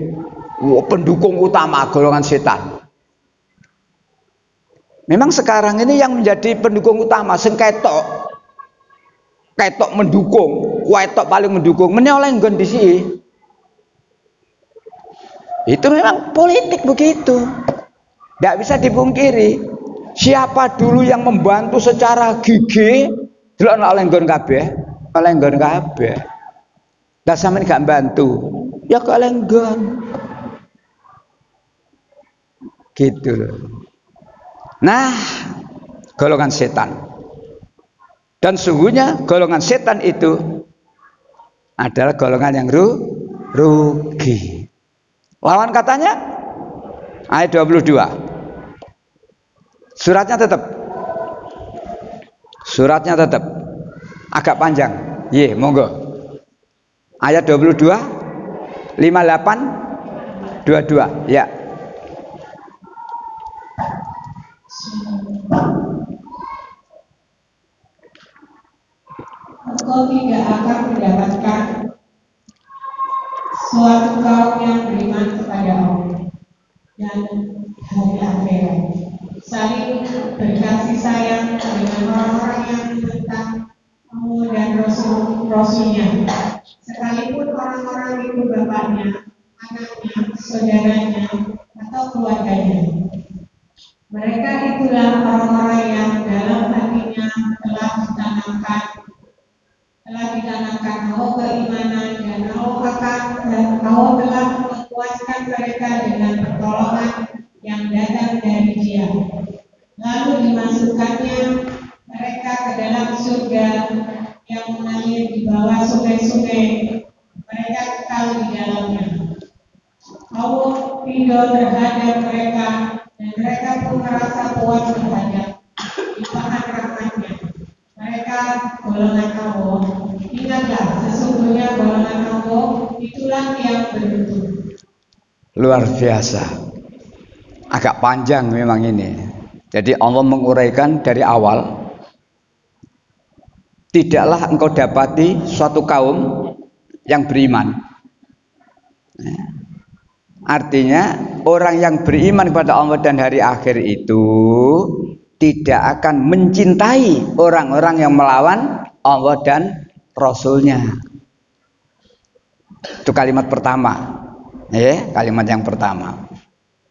pendukung utama golongan setan. Memang sekarang ini yang menjadi pendukung utama sing ketok mendukung, ketok paling mendukung, menoleh nggon disi. Itu memang politik begitu. Tidak bisa dipungkiri. Siapa dulu yang membantu secara gigih, delok oleh nggon kabeh, oleh nggon kabeh. Lah sampeyan gak bantu, ya kok oleh nggon. Gitu loh. Nah, golongan setan. Dan sungguhnya golongan setan itu adalah golongan yang rugi. Lawan katanya ayat 22. Suratnya tetap agak panjang. Ye, monggo. Ayat 22 58 22. Ya. Engkau tidak akan mendapatkan suatu kaum yang beriman kepada Allah dan hari akhirat, saling berkasih sayang dengan orang-orang yang menentang Allah dan Rasul-Rasulnya, sekalipun orang-orang itu bapaknya, anaknya, saudaranya, atau keluarganya. Mereka itulah orang-orang yang dalam hatinya telah ditanamkan Allah keimanan, dan Allah telah memuaskan mereka dengan pertolongan yang datang dari Dia. Lalu dimasukkannya mereka ke dalam surga yang mengalir di bawah sungai-sungai. Mereka kekal di dalamnya. Allah ridho terhadap mereka, dan mereka pun merasa puas terhadap limpahan rahmat-Nya. Mereka golongan Allah. Ingatlah, sesungguhnya golongan Allah itulah yang beruntung. Luar biasa. Agak panjang memang ini. Jadi Allah menguraikan dari awal. Tidaklah engkau dapati suatu kaum yang beriman. Artinya orang yang beriman kepada Allah dan hari akhir itu tidak akan mencintai orang-orang yang melawan Allah dan Rasulnya. Itu kalimat pertama. Kalimat yang pertama.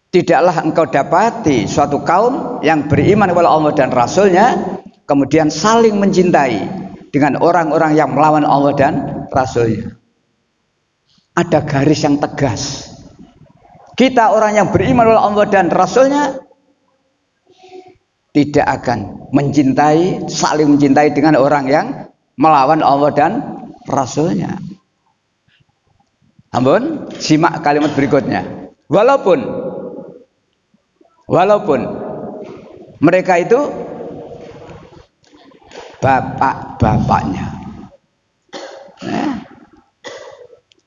Tidaklah engkau dapati suatu kaum yang beriman kepada Allah dan Rasulnya kemudian saling mencintai dengan orang-orang yang melawan Allah dan Rasulnya. Ada garis yang tegas. Kita orang yang beriman kepada Allah dan Rasulnya tidak akan mencintai, saling mencintai dengan orang yang melawan Allah dan Rasulnya. Ampun, simak kalimat berikutnya. Walaupun mereka itu bapak-bapaknya,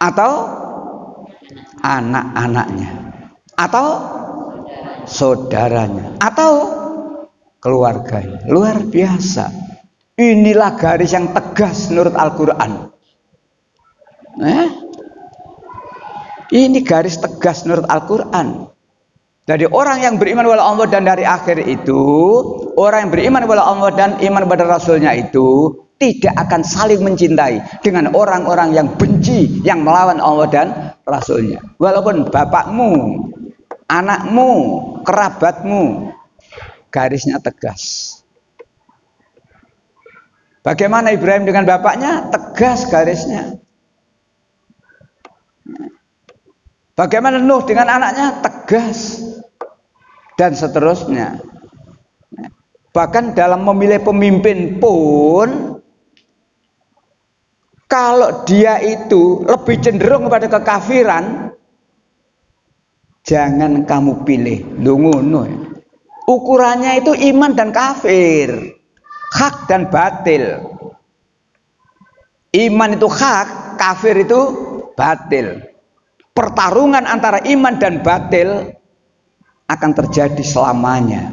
atau anak-anaknya, atau saudaranya, atau keluarganya. Luar biasa. Inilah garis yang tegas menurut Al-Quran. Ini garis tegas menurut Al-Quran. Jadi orang yang beriman kepada Allah dan dari akhir itu, orang yang beriman kepada Allah dan iman kepada Rasulnya itu tidak akan saling mencintai dengan orang-orang yang benci, yang melawan Allah dan Rasulnya. Walaupun bapakmu, anakmu, kerabatmu, garisnya tegas. Bagaimana Ibrahim dengan bapaknya? Tegas garisnya. Bagaimana Nuh dengan anaknya? Tegas. Dan seterusnya. Bahkan dalam memilih pemimpin pun, kalau dia itu lebih cenderung kepada kekafiran, jangan kamu pilih. Ngono. Ukurannya itu iman dan kafir, hak dan batil. Iman itu hak, kafir itu batil. Pertarungan antara iman dan batil akan terjadi selamanya.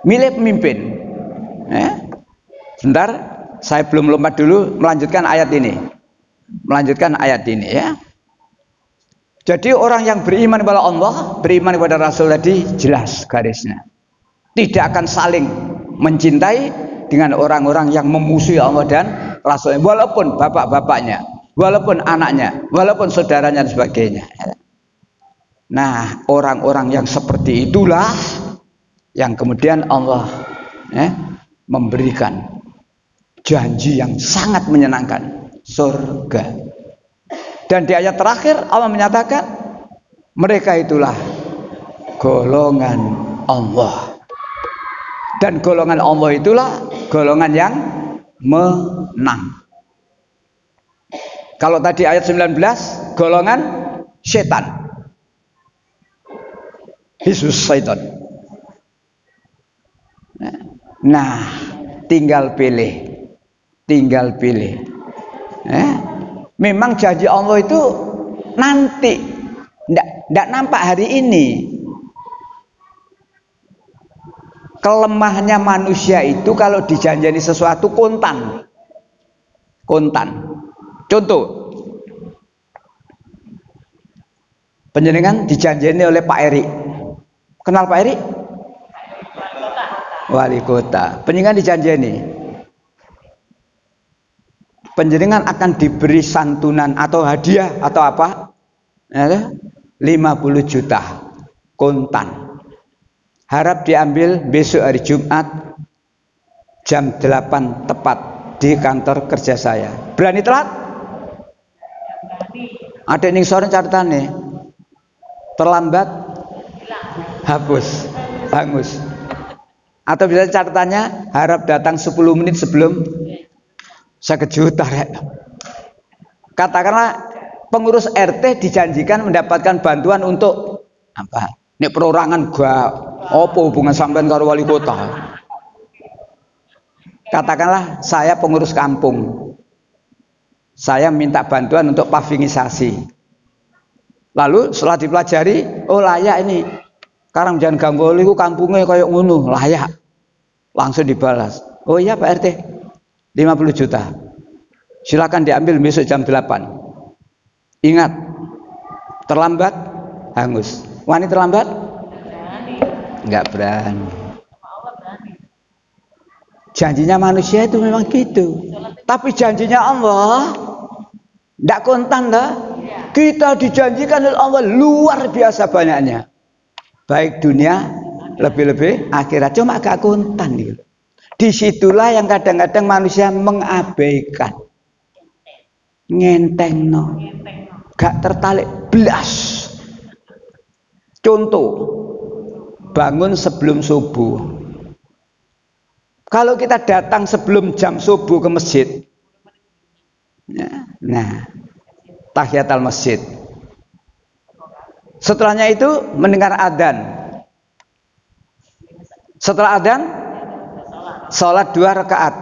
Milih pemimpin. Sebentar, saya belum lompat dulu, melanjutkan ayat ini. Ya. Jadi orang yang beriman kepada Allah, beriman kepada Rasul tadi jelas garisnya. Tidak akan saling mencintai dengan orang-orang yang memusuhi Allah dan Rasulnya, walaupun bapak-bapaknya, walaupun anaknya, walaupun saudaranya dan sebagainya. Nah, orang-orang yang seperti itulah yang kemudian Allah memberikan janji yang sangat menyenangkan, surga. Dan di ayat terakhir Allah menyatakan mereka itulah golongan Allah. Dan golongan Allah itulah golongan yang menang. Kalau tadi ayat 19 golongan setan, Hizbus Syaitan. Nah, tinggal pilih. Memang janji Allah itu nanti, tidak nampak hari ini. Kelemahannya manusia itu kalau dijanjani sesuatu kontan. Contoh, panjenengan dijanjeni oleh Pak Eri. Kenal Pak Eri? Wali kota. Panjenengan dijanjeni, panjenengan akan diberi santunan atau hadiah atau apa? 50 juta kontan. Harap diambil besok hari Jumat jam 8 tepat di kantor kerja saya. Berani telat? Ada ning sore catatane. Terlambat hapus, hangus. Atau bisa catatannya harap datang 10 menit sebelum 1 juta. Katakanlah pengurus RT dijanjikan mendapatkan bantuan untuk apa? Nek perorangan gua apa hubungan sampean karo wali kota? Katakanlah saya pengurus kampung. Saya minta bantuan untuk pavingisasi. Lalu setelah dipelajari, oh layak ini. Karang jangan ganggu liku kampungnya kayak ngono, layak. Langsung dibalas. Oh iya Pak RT, 50 juta. Silakan diambil besok jam 8. Ingat, terlambat hangus. Wani terlambat? Enggak berani. Janjinya manusia itu memang gitu. Tapi janjinya Allah tidak kontan dah. Kita dijanjikan oleh Allah luar biasa banyaknya. Baik dunia, lebih-lebih akhirat. Cuma gak kontan gitu. Disitulah yang kadang-kadang manusia mengabaikan. Ngentengno. Gak tertarik belas. Contoh, bangun sebelum subuh. Kalau kita datang sebelum jam subuh ke masjid, nah, tahiyatul masjid. Setelahnya itu mendengar adzan. Setelah adzan, sholat 2 rakaat.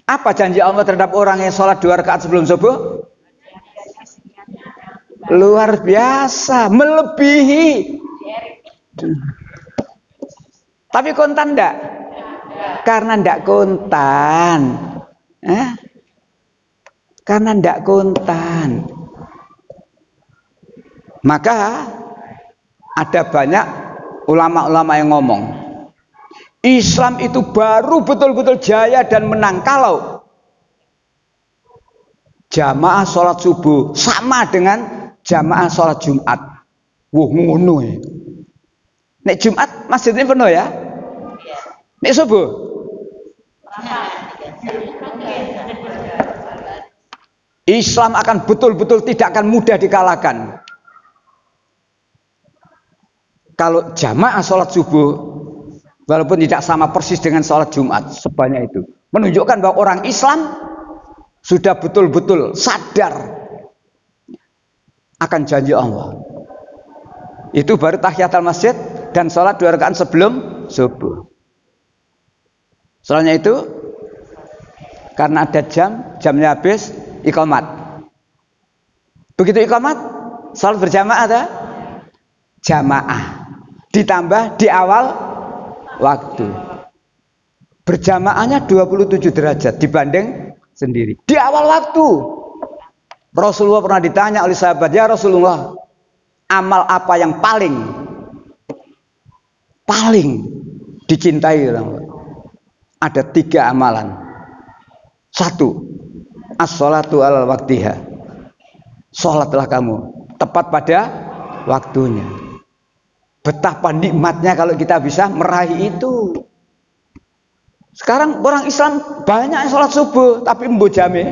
Apa janji Allah terhadap orang yang sholat 2 rakaat sebelum subuh? Luar biasa, melebihi. Tapi kontan enggak? Karena enggak kontan. Karena enggak kontan. Maka ada banyak ulama-ulama yang ngomong, Islam itu baru betul-betul jaya dan menang kalau jamaah sholat subuh sama dengan jamaah sholat Jumat. Wah, ngono ya. Nek Jumat masjidnya penuh ya? Nek subuh? Islam akan betul-betul tidak akan mudah dikalahkan. Kalau jamaah sholat subuh, walaupun tidak sama persis dengan sholat Jumat, sebanyak itu. Menunjukkan bahwa orang Islam sudah betul-betul sadar akan janji Allah. Itu baru tahiyatul masjid dan sholat 2 rakaat sebelum subuh. Soalnya itu karena ada jamnya habis, iqamat. Begitu iqamat, sholat berjamaah ada jamaah. Ditambah di awal waktu. Berjamaahnya 27 derajat dibanding sendiri. Di awal waktu. Rasulullah pernah ditanya oleh sahabat, ya Rasulullah, amal apa yang paling dicintai orang? Ada 3 amalan. 1, as-sholatu alal waktiha. Sholatlah kamu tepat pada waktunya. Betapa nikmatnya kalau kita bisa meraih itu. Sekarang orang Islam banyak yang sholat subuh, tapi embuh jame.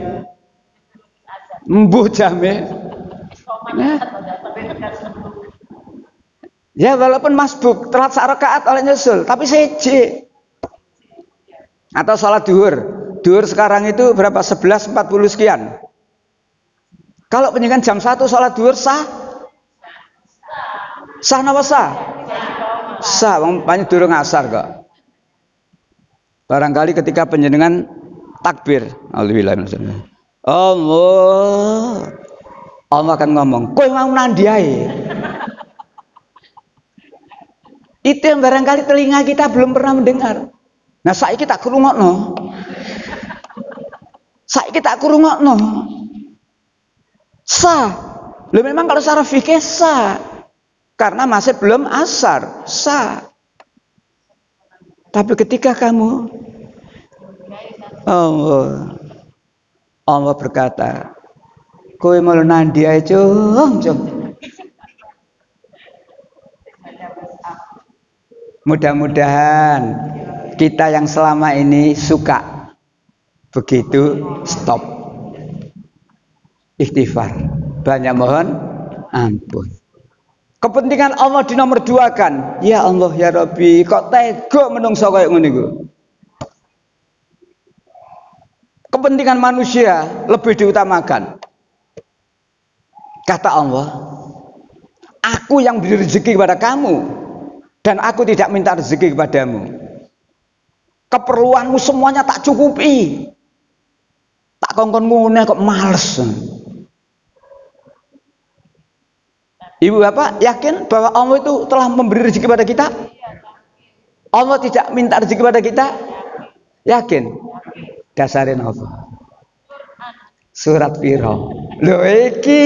Ya walaupun masbuk, telat rakaat oleh nyusul, tapi seje. Atau sholat duhur. Duhur sekarang itu berapa? 11.40 sekian. Kalau penyegan jam 1 sholat duhur sah? Sah napa sah? Sah, wong banyak durung asar kok. Barangkali ketika panjenengan takbir, alhamdulillah. Allah akan ngomong, kowe mau nandi ae. Itu yang barangkali telinga kita belum pernah mendengar. Nah, saiki tak krungokno. Sah. Loh, memang kalau secara fikih sah. Karena masih belum asar, sah. Tapi ketika kamu Allah berkata, kowe mau nandi ae cung. Mudah-mudahan kita yang selama ini suka begitu stop. Istighfar, banyak mohon ampun. Kepentingan Allah dinomor 2-kan. Ya Allah ya Rabbi, kok tega menungso kaya ngene iku. Kepentingan manusia lebih diutamakan. Kata Allah, aku yang beri rezeki kepada kamu dan aku tidak minta rezeki kepadamu. Keperluanmu semuanya tak cukupi. Tak kongkon ngene kok males. Ibu bapak yakin bahwa Allah itu telah memberi rezeki kepada kita? Allah tidak minta rezeki kepada kita? Yakin? Dasarin apa? Surat piro? Lho iki.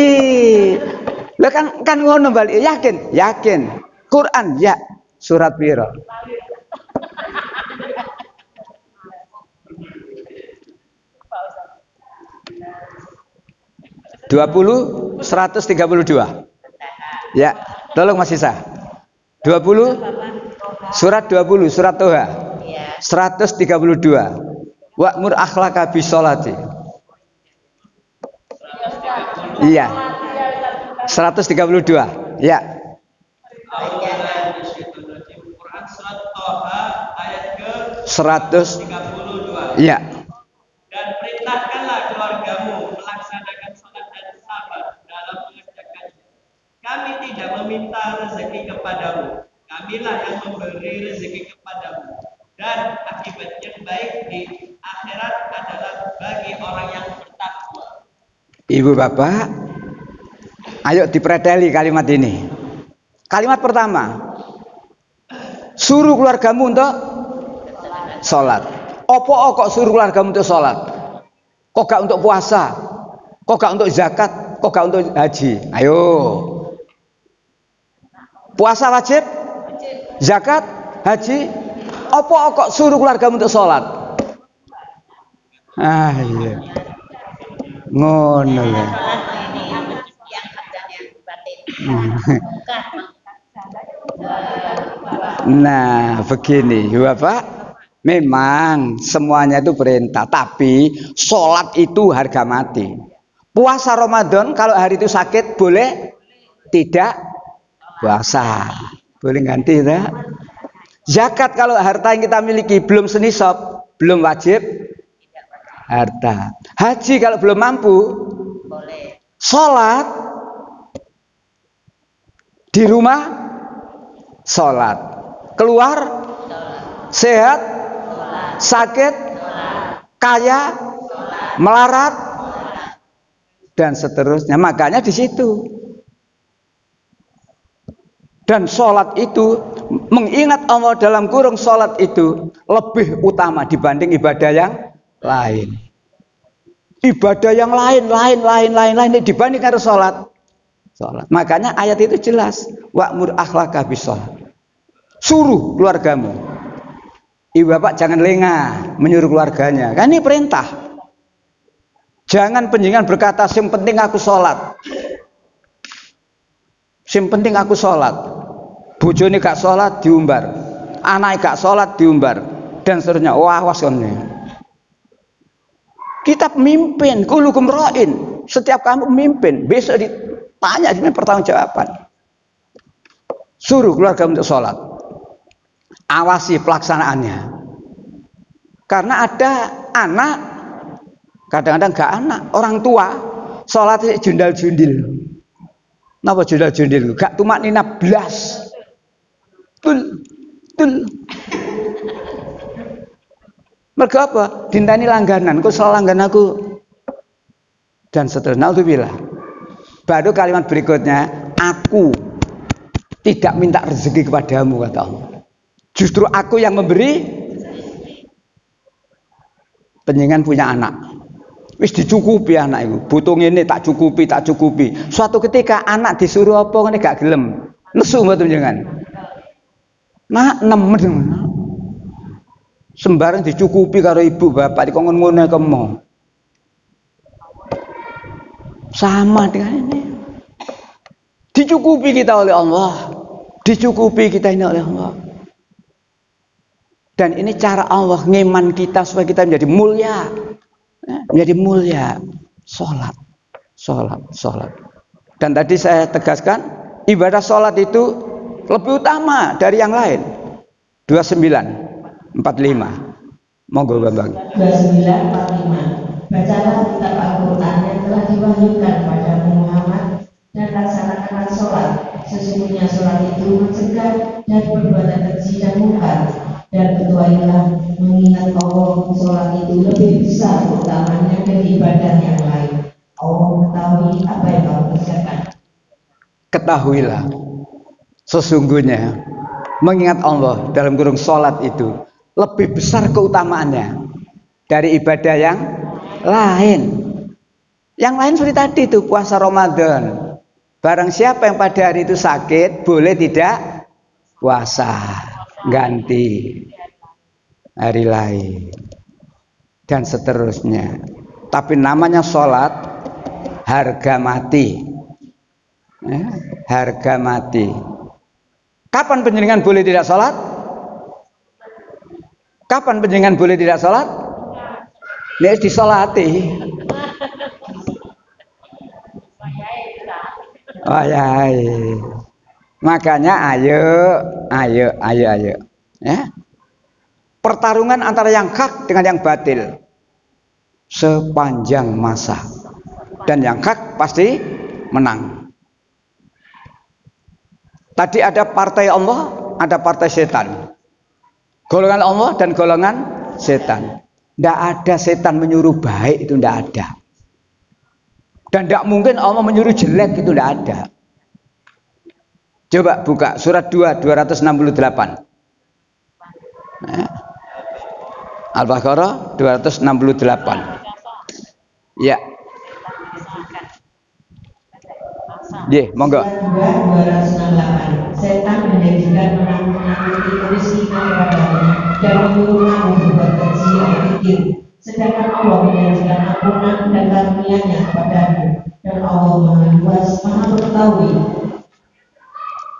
Lho kan ngono balik. Yakin. Quran ya. Surat piro? 20 132. Ya, tolong Mas Isa. 20 surat 20 surat Toha. 132. Wa'mur akhlaka bisolati. Iya. 132. Ya. Quran surat Toha ayat ke 132. Iya. Dan perintahkanlah keluargamu melaksanakan sholat dan sabar dalam mengerjakannya. Kami tidak meminta rezeki kepadamu, kamilah yang memberi rezeki kepadamu. Dan akibat yang baik di akhirat adalah bagi orang yang bertakwa. Ibu bapak, ayo dipreteli kalimat ini. Kalimat pertama, suruh keluargamu untuk sholat. Opo kok suruh keluargamu untuk sholat? Kok gak untuk puasa? Kok gak untuk zakat? Kok gak untuk haji? Ayo. Puasa wajib? Zakat? Haji? Opo kok suruh keluargamu untuk sholat? Ah iya. Ngono ya. Nah, begini, Bapak. Memang semuanya itu perintah, tapi sholat itu harga mati. Puasa Ramadan kalau hari itu sakit boleh tidak puasa, boleh ganti ya. Zakat kalau harta yang kita miliki belum senisab, belum wajib harta. Haji kalau belum mampu boleh. Sholat di rumah sholat, keluar sehat, sakit, kaya, melarat, dan seterusnya. Makanya di situ. Dan sholat itu, mengingat Allah dalam kurung sholat itu lebih utama dibanding ibadah yang lain. Ibadah yang lain ini dibandingkan sholat. Makanya ayat itu jelas. Wa'mur akhlaka bisolat. Suruh keluargamu. Ibu bapak jangan lengah menyuruh keluarganya. Kan ini perintah. Jangan penjenengan berkata, yang penting aku sholat. Yang penting aku sholat. Bojone gak sholat diumbar, anak gak sholat diumbar, dan seterusnya. Wah, wasonnya. Kita pemimpin, kulukum ra'in. Setiap kamu pemimpin, besok ditanya dengan pertanggungjawaban. Suruh keluarga untuk sholat. Awasi pelaksanaannya. Karena ada anak, kadang-kadang gak anak, orang tua sholat jundal-jundil. Napa jundal-jundil? Gak tumak nina blas. Tul. Mergo apa? Dintani langganan, kok salah langganan aku. Dan seterusnya itu bilang. Baru kalimat berikutnya, aku tidak minta rezeki kepadamu, kata Allah. Justru aku yang memberi. Penjenengan punya anak. Wis dicukupi anak itu. Butuh ini tak cukupi. Suatu ketika anak disuruh apa ngene gak gelem. Nesu mboten panjenengan. Nah, nemen sembarang dicukupi karo ibu bapak dikongkon ngono kemo. Sama dengan ini. Dicukupi kita oleh Allah. Dicukupi kita ini oleh Allah. Dan ini cara Allah ngeman kita supaya kita menjadi mulia. Menjadi mulia. Sholat. Dan tadi saya tegaskan, ibadah sholat itu lebih utama dari yang lain. 29:45. Monggo Bambang. 29:45. Bacalah kitab Al-Quran yang telah diwahyukan pada Muhammad dan laksanakanlah sholat. Sesungguhnya sholat itu mencegah dari perbuatan keji dan munkar. Dan ketahuilah mengingat Allah, sholat itu lebih besar utamanya dari ibadah yang lain. Allah mengetahui apa yang kamu kerjakan. Ketahuilah. Sesungguhnya mengingat Allah dalam kurung sholat itu lebih besar keutamaannya dari ibadah yang lain. Yang lain seperti tadi itu puasa Ramadan. Barang siapa yang pada hari itu sakit boleh tidak puasa, ganti hari lain dan seterusnya. Tapi namanya sholat harga mati. Ya, harga mati. Kapan panjenengan boleh tidak sholat? Kapan panjenengan boleh tidak sholat? Nek disolati. Oh ya. Makanya ayo. Ya. Pertarungan antara yang hak dengan yang batil sepanjang masa. Dan yang hak pasti menang. Tadi ada partai Allah, ada partai setan. Golongan Allah dan golongan setan. Tidak ada setan menyuruh baik, itu tidak ada. Dan tidak mungkin Allah menyuruh jelek, itu tidak ada. Coba buka surat 2 268. Al-Baqarah 268. Ya. Ye, monggo. 268. Setan menjadikan menakut-nakuti kemiskinan kepadanya dan menyuruh kamu berbuat keji yang pikir. Sedangkan Allah menjanjikan ampunan dan karunia-Nya kepadamu, dan Allah Maha Luas, Maha Mengetahui.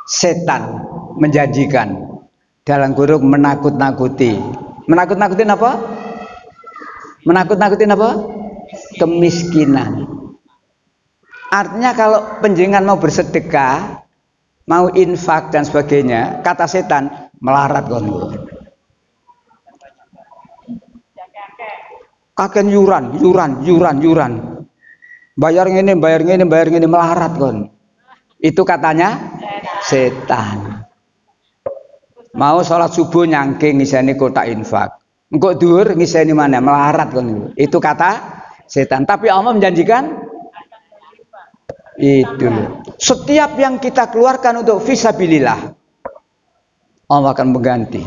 Setan menjanjikan dalam kurung menakut-nakuti. Menakut-nakutin apa? Menakut-nakutin apa? Kemiskinan. Artinya kalau panjenengan mau bersedekah, mau infak dan sebagainya, kata setan melarat kon. Kaken yuran. Bayar ngene melarat kon. Itu katanya setan. Mau sholat subuh nyangking ngiseni kotak infak. Engko dhuwur ngiseni mana melarat kon. Itu kata setan. Tapi Allah menjanjikan itu loh. Setiap yang kita keluarkan untuk fisabilillah, Allah akan mengganti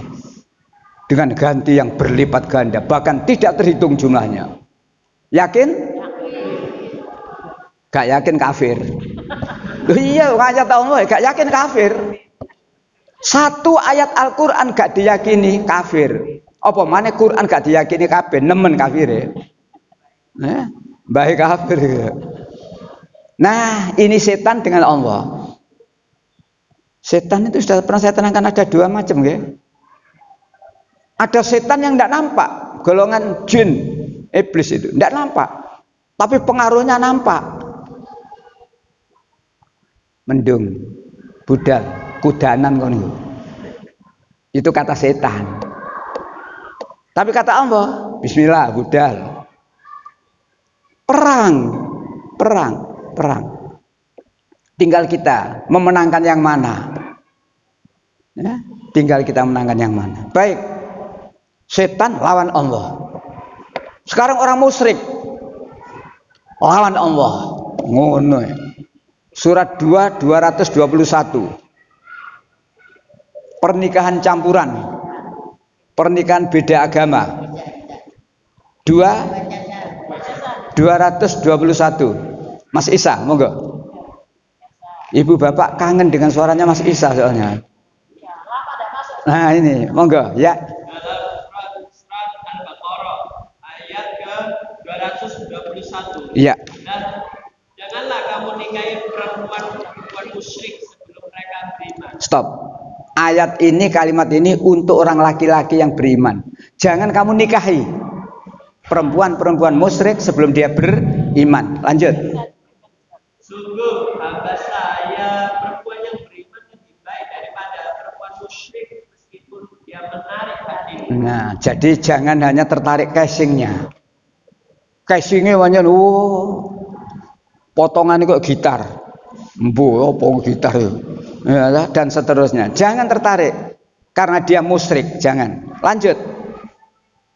dengan ganti yang berlipat ganda, bahkan tidak terhitung jumlahnya. Yakin? Gak yakin kafir. Loh iya, ayat Allah gak yakin kafir. Satu ayat Al-Quran gak diyakini kafir. Apa mana Quran gak diyakini kafir? Nemen kafir ya. Baik kafir. Nah, ini setan dengan Allah. Setan itu sudah pernah saya terangkan ada dua macam ya. Ada setan yang tidak nampak, golongan jin, iblis itu tidak nampak, tapi pengaruhnya nampak. Mendung, budal, kudanan kon itu kata setan. Tapi kata Allah, bismillah budal. Perang. Tinggal kita memenangkan yang mana. Ya, tinggal kita menangkan yang mana. Baik. Setan lawan Allah. Sekarang orang musyrik lawan Allah. Ngono ya. Surat 2 221. Pernikahan campuran. Pernikahan beda agama. 221. Mas Isa, monggo. Ibu bapak kangen dengan suaranya Mas Isa soalnya. Nah ini, monggo ya. Dalam surat Al-Baqarah ayat ke 221. Iya. Dan janganlah kamu nikahi perempuan musyrik sebelum mereka beriman. Stop. Ayat ini, kalimat ini untuk orang laki-laki yang beriman. Jangan kamu nikahi perempuan musyrik sebelum dia beriman. Lanjut. Sungguh hamba saya perempuan yang beriman lebih baik daripada perempuan musyrik meskipun dia menarik hatimu. Nah, jadi jangan hanya tertarik casingnya. Casingnya banyak, potongan kok gitar, gitar ya, dan seterusnya. Jangan tertarik karena dia musyrik, jangan. Lanjut.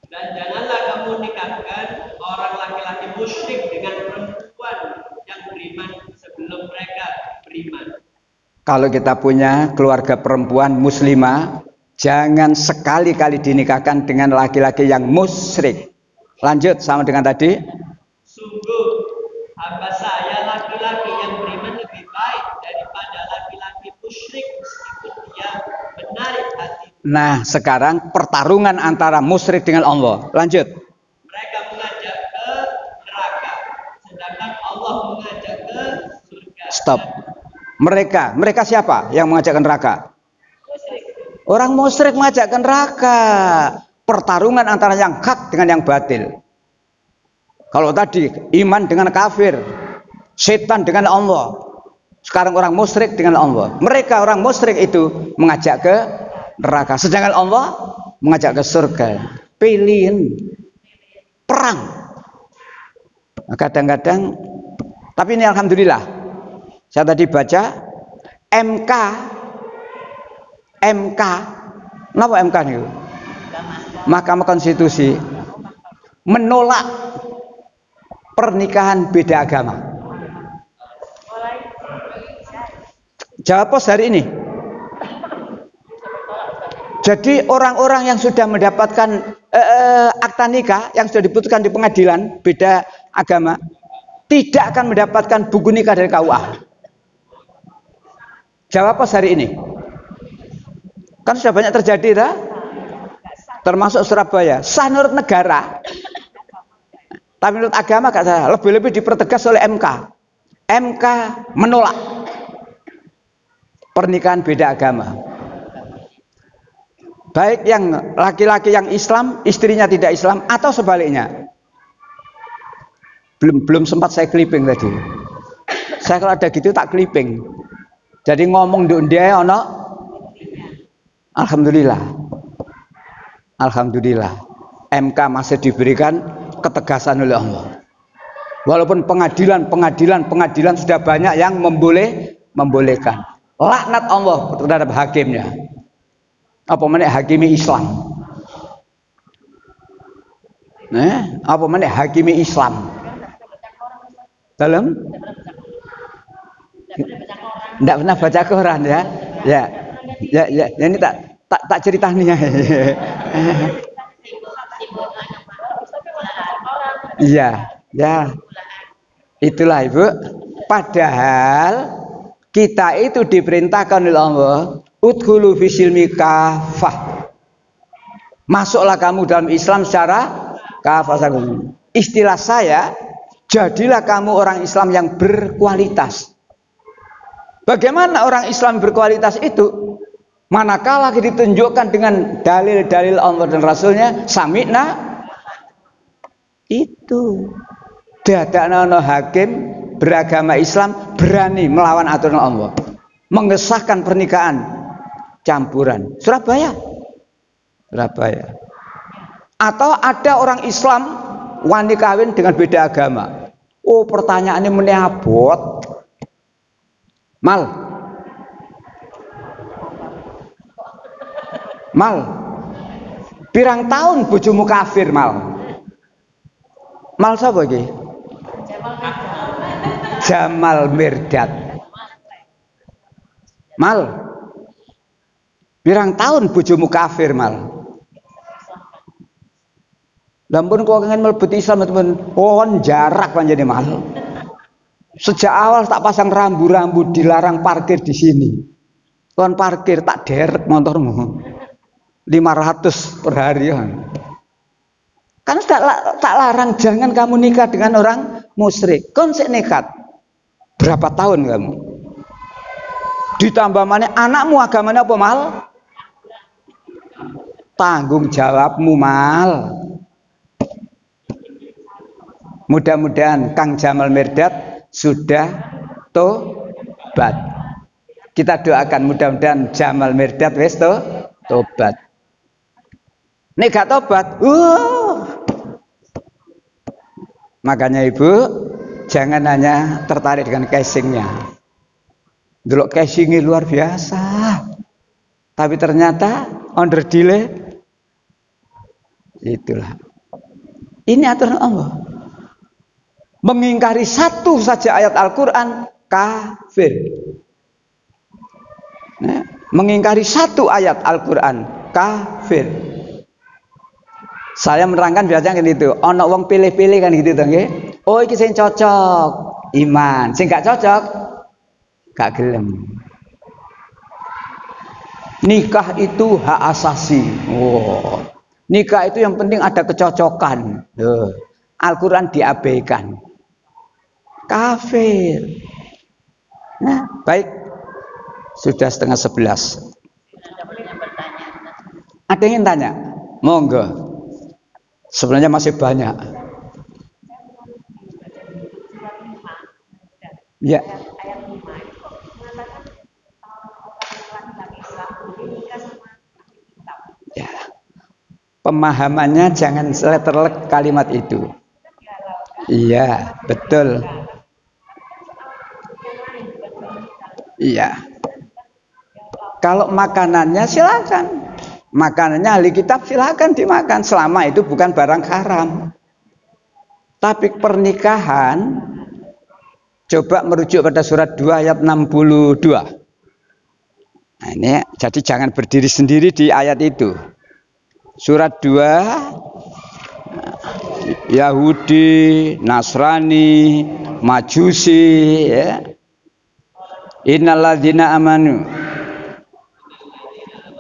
Dan janganlah kamu nikahkan orang laki-laki musyrik dengan perempuan yang beriman sebelum mereka beriman. Kalau kita punya keluarga perempuan muslimah, jangan sekali-kali dinikahkan dengan laki-laki yang musyrik. Lanjut sama dengan tadi. Sungguh hamba saya laki-laki yang beriman lebih baik daripada laki-laki musyrik meskipun dia menarik hati. Nah, sekarang pertarungan antara musyrik dengan Allah. Lanjut. Mereka mengajak ke neraka, sedangkan Allah mengajak ke surga. Stop. Mereka siapa yang mengajak ke neraka? Orang musyrik mengajak ke neraka. Pertarungan antara yang hak dengan yang batil. Kalau tadi iman dengan kafir, setan dengan Allah. Sekarang orang musyrik dengan Allah. Mereka orang musyrik itu mengajak ke neraka. Sedangkan Allah mengajak ke surga. Pilihin perang. Kadang-kadang, tapi ini alhamdulillah. Saya tadi baca MK, kenapa MK nih? Mahkamah Konstitusi menolak pernikahan beda agama. Jawab pos hari ini. Jadi orang-orang yang sudah mendapatkan akta nikah yang sudah diputuskan di pengadilan beda agama tidak akan mendapatkan buku nikah dari KUA. Jawab pos hari ini. Kan sudah banyak terjadi dah. Termasuk Surabaya, sah menurut negara, tapi menurut agama gak sah. Lebih-lebih dipertegas oleh MK. MK menolak pernikahan beda agama. Baik yang laki-laki yang Islam, istrinya tidak Islam, atau sebaliknya. Belum sempat saya clipping tadi. Saya kalau ada gitu tak clipping. Jadi ngomong dia ono. Alhamdulillah, MK masih diberikan ketegasan oleh Allah. Walaupun pengadilan sudah banyak yang membolehkan. Laknat Allah terhadap hakimnya. Apa mana hakimi Islam? Apa mana hakimi Islam? Dalam? Tidak pernah baca Quran ya? Ya. Ini tak cerita nih ya. Itulah Ibu. Padahal kita itu diperintahkan oleh Allah, udkhulu fisilmi kafah. Masuklah kamu dalam Islam secara kafah. Istilah saya, jadilah kamu orang Islam yang berkualitas. Bagaimana orang Islam berkualitas itu? Manakala ditunjukkan dengan dalil-dalil Allah dan Rasulnya, sami'na, itu dadakna hakim beragama Islam berani melawan aturan Allah, mengesahkan pernikahan campuran. Surabaya. Atau ada orang Islam wani kawin dengan beda agama. Oh, pertanyaannya menabot. Mal, pirang tahun bojomu kafir, Mal sapa iki? Jamal Mirdad. Mal, pirang tahun bojomu kafir, Mal? Lampun kok pengen mlebet Islam, teman. Pohon jarak panjene, Mal. Sejak awal tak pasang rambu-rambu dilarang parkir di sini. Kon parkir tak derek motormu. 500 per hari ya. Kan tak larang jangan kamu nikah dengan orang musyrik. Kon sik nekat. Berapa tahun kamu? Ditambah mana anakmu agamanya apa, Mal? Tanggung jawabmu, Mal. Mudah-mudahan Kang Jamal Mirdad sudah tobat. Kita doakan mudah-mudahan Jamal Mirdad wis tobat. Nek gak tobat, makanya Ibu jangan hanya tertarik dengan casingnya. Dulu casingnya luar biasa, tapi ternyata under delay. Itulah. Ini aturan Allah. Mengingkari satu saja ayat Al-Quran kafir. Mengingkari satu ayat Al-Quran kafir. Saya menerangkan biasanya kan itu, ono wong pilih-pilih kan gitu dong, ya. Oh iki sing cocok iman, sing gak cocok gak gelem. Nikah itu hak asasi. Oh. Nikah itu yang penting ada kecocokan. Al-Quran diabaikan. kafir. Nah, baik. Sudah 10:30. Ada yang ingin tanya? Monggo. Sebenarnya masih banyak. Ya. Ya. Pemahamannya jangan terlek kalimat itu. Iya, betul. Iya. Kalau makanannya silakan. Makanannya ahli kitab silakan dimakan selama itu bukan barang haram. Tapi pernikahan coba merujuk pada surat 2 ayat 62. Nah, ini jadi jangan berdiri sendiri di ayat itu. Surat 2 Yahudi, Nasrani, Majusi, ya. Innalladzina amanu.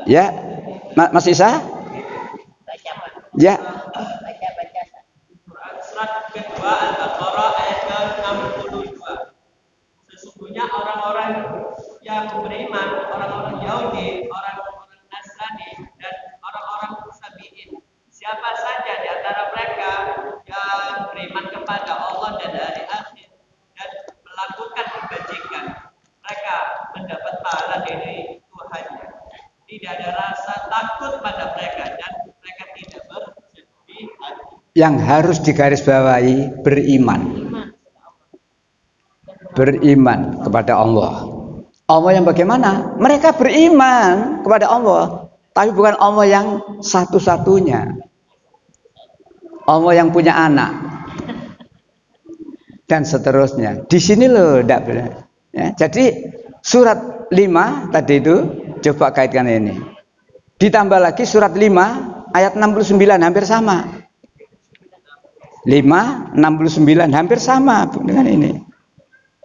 Ya, Mas Isa? Ya. Surat kedua Al-Baqarah ayat ke-62. Sesungguhnya orang-orang yang beriman, orang-orang Yahudi, orang-orang Nasrani, dan orang-orang Sabi'in, siapa saja di antara mereka yang beriman kepada Allah dan hari akhir dan melakukan kebajikan, mereka mendapat pahala dari Tuhannya. Tidak ada rasa takut pada mereka dan mereka tidak bersedih hati. Yang harus digarisbawahi beriman. Beriman kepada Allah. Allah yang bagaimana? Mereka beriman kepada Allah, tapi bukan Allah yang satu-satunya. Allah yang punya anak. Dan seterusnya. Di sini loh, tidak benar. Ya, jadi surat 5 tadi itu coba kaitkan ini. Ditambah lagi surat 5 ayat 69 hampir sama. 5:69 hampir sama dengan ini.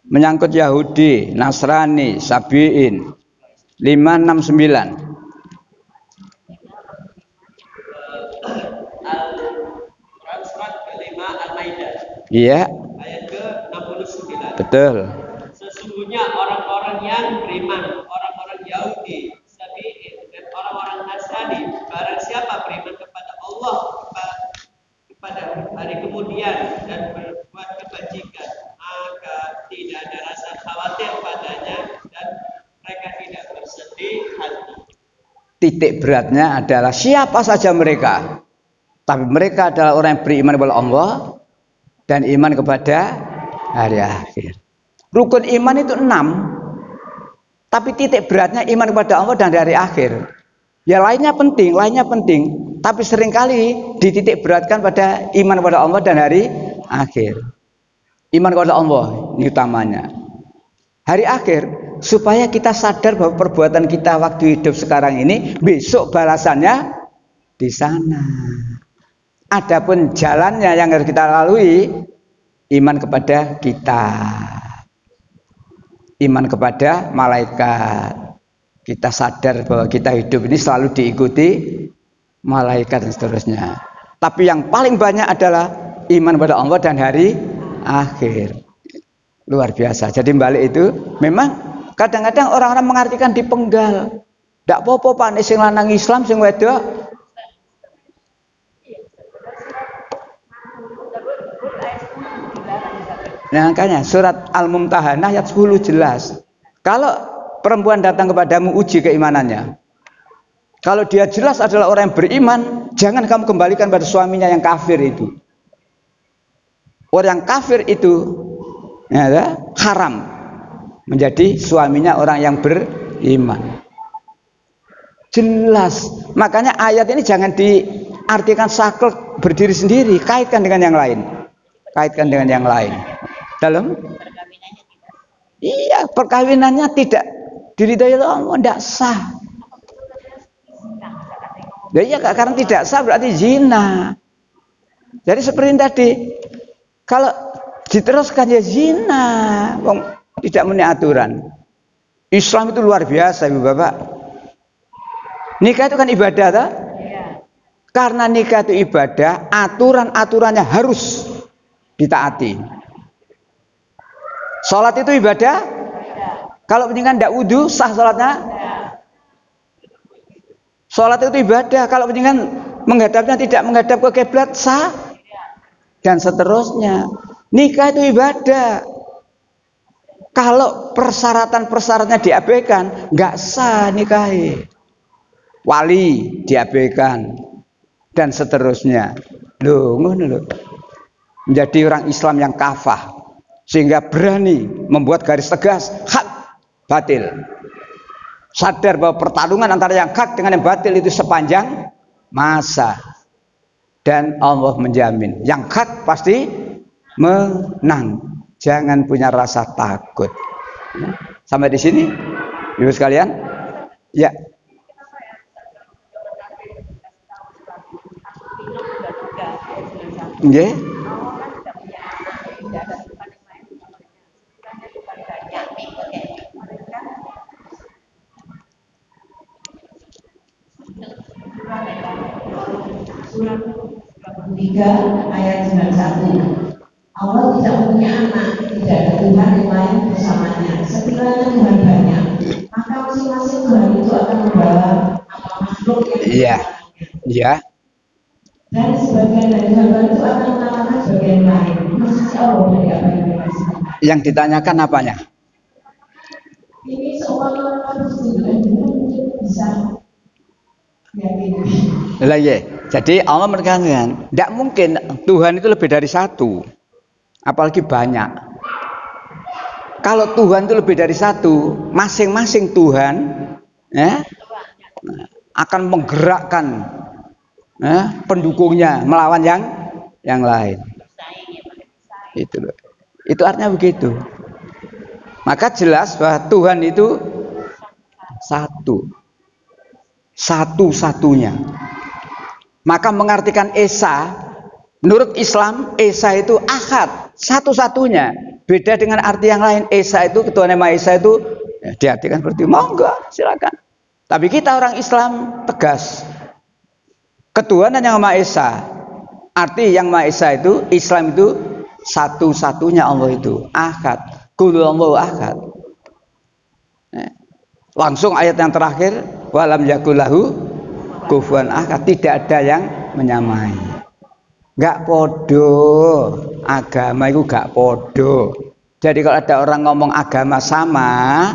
Menyangkut Yahudi, Nasrani, Sabi'in. 5:69. Surat kelima Al-Maidah. Iya. Ayat ke-69. Betul. Sesungguhnya orang-orang yang beriman, orang-orang Yahudi, Sabi'in, dan orang-orang Nasrani, barang siapa beriman kepada Allah, kepada hari kemudian dan berbuat kebajikan, maka tidak ada rasa khawatir padanya dan mereka tidak bersedih hati. Titik beratnya adalah siapa saja mereka, tapi mereka adalah orang yang beriman kepada Allah dan iman kepada hari akhir. Rukun iman itu 6, tapi titik beratnya iman kepada Allah dan hari akhir. Ya lainnya penting, tapi seringkali dititik beratkan pada iman kepada Allah dan hari akhir. Iman kepada Allah ini utamanya. Hari akhir supaya kita sadar bahwa perbuatan kita waktu hidup sekarang ini besok balasannya di sana. Adapun jalannya yang harus kita lalui iman kepada kita. Iman kepada malaikat. Kita sadar bahwa kita hidup ini selalu diikuti malaikat dan seterusnya. Tapi yang paling banyak adalah iman pada Allah dan hari akhir. Luar biasa. Jadi balik itu memang kadang-kadang orang-orang mengartikan dipenggal. Tidak apa-apa panik sing lanang Islam sing wedok. Nah, makanya surat Al-Mumtahanah ayat 10 jelas. Kalau perempuan datang kepadamu, uji keimanannya. Kalau dia jelas adalah orang yang beriman, jangan kamu kembalikan pada suaminya yang kafir itu. Orang yang kafir itu ya, haram menjadi suaminya orang yang beriman. Jelas. Makanya ayat ini jangan diartikan saklek berdiri sendiri, kaitkan dengan yang lain. Kaitkan dengan yang lain. Dalam iya, perkawinannya tidak diridhoi Allah, tidak sah. Ya iya, karena tidak sah berarti zina. Jadi seperti tadi, kalau diteruskan ya zina, tidak memenuhi aturan. Islam itu luar biasa, Ibu Bapak. Nikah itu kan ibadah, toh? Karena nikah itu ibadah, aturan-aturannya harus ditaati. Sholat itu ibadah. Kalau penjenengan tidak wudhu, sah sholatnya. Sholat itu ibadah. Kalau penjenengan menghadapnya tidak menghadap ke kiblat, sah. Dan seterusnya. Nikah itu ibadah. Kalau persyaratan-persyaratannya diabaikan, nggak sah nikahi. Wali diabaikan dan seterusnya. Loh, ngono lho. Menjadi orang Islam yang kafah sehingga berani membuat garis tegas hak batil. Sadar bahwa pertarungan antara yang hak dengan yang batil itu sepanjang masa. Dan Allah menjamin yang hak pasti menang. Jangan punya rasa takut. Sampai di sini, Ibu sekalian? Ya. Nggih. Surat 3 ayat 91. Allah tidak punya anak, tidak ada Tuhan yang lain bersamanya. Sekiranya Tuhan banyak, maka masing-masing Tuhan itu akan membawa apa makhluk yang Iya. Dan sebagian dari hamba itu akan mengalahkan sebagian lain. Maksudnya Allah dari apa yang mereka sangka. Yang ditanyakan apanya? Ini seolah-olah harus mungkin bisa yakin. Lah iya. Jadi Allah menekankan, tidak mungkin Tuhan itu lebih dari satu. Apalagi banyak. Kalau Tuhan itu lebih dari satu, masing-masing Tuhan akan menggerakkan pendukungnya melawan yang lain. Itu loh. Itu artinya begitu. Maka jelas bahwa Tuhan itu satu. Satu-satunya. Maka mengartikan Esa, menurut Islam Esa itu ahad, satu-satunya. Beda dengan arti yang lain. Esa itu, Ketuhanan yang Maha Esa itu diartikan seperti monggo silakan. Tapi kita orang Islam tegas. Ketuhanan yang Maha Esa. Arti yang Maha Esa itu, Islam itu satu-satunya Allah itu ahad. Qul huwallahu ahad. Langsung ayat yang terakhir, walam yakul lahu kufuwan ahad, tidak ada yang menyamai. Gak podo, agama itu gak podo. Jadi kalau ada orang ngomong agama sama,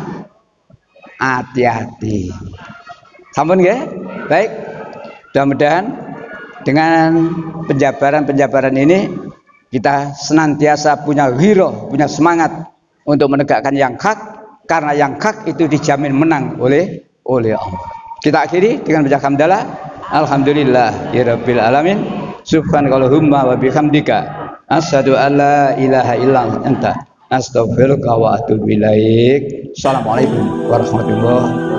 hati-hati. Sampun nggih? Baik. Mudah-mudahan dengan penjabaran-penjabaran ini kita senantiasa punya ghirah, punya semangat untuk menegakkan yang hak, karena yang hak itu dijamin menang oleh Allah. Kita akhiri dengan baca hamdalah. Alhamdulillahirabbil alamin. Subhanakallahumma wa bihamdika asyhadu an la ilaha illa anta astaghfiruka wa atubu ilaik. Assalamualaikum warahmatullahi wabarakatuh.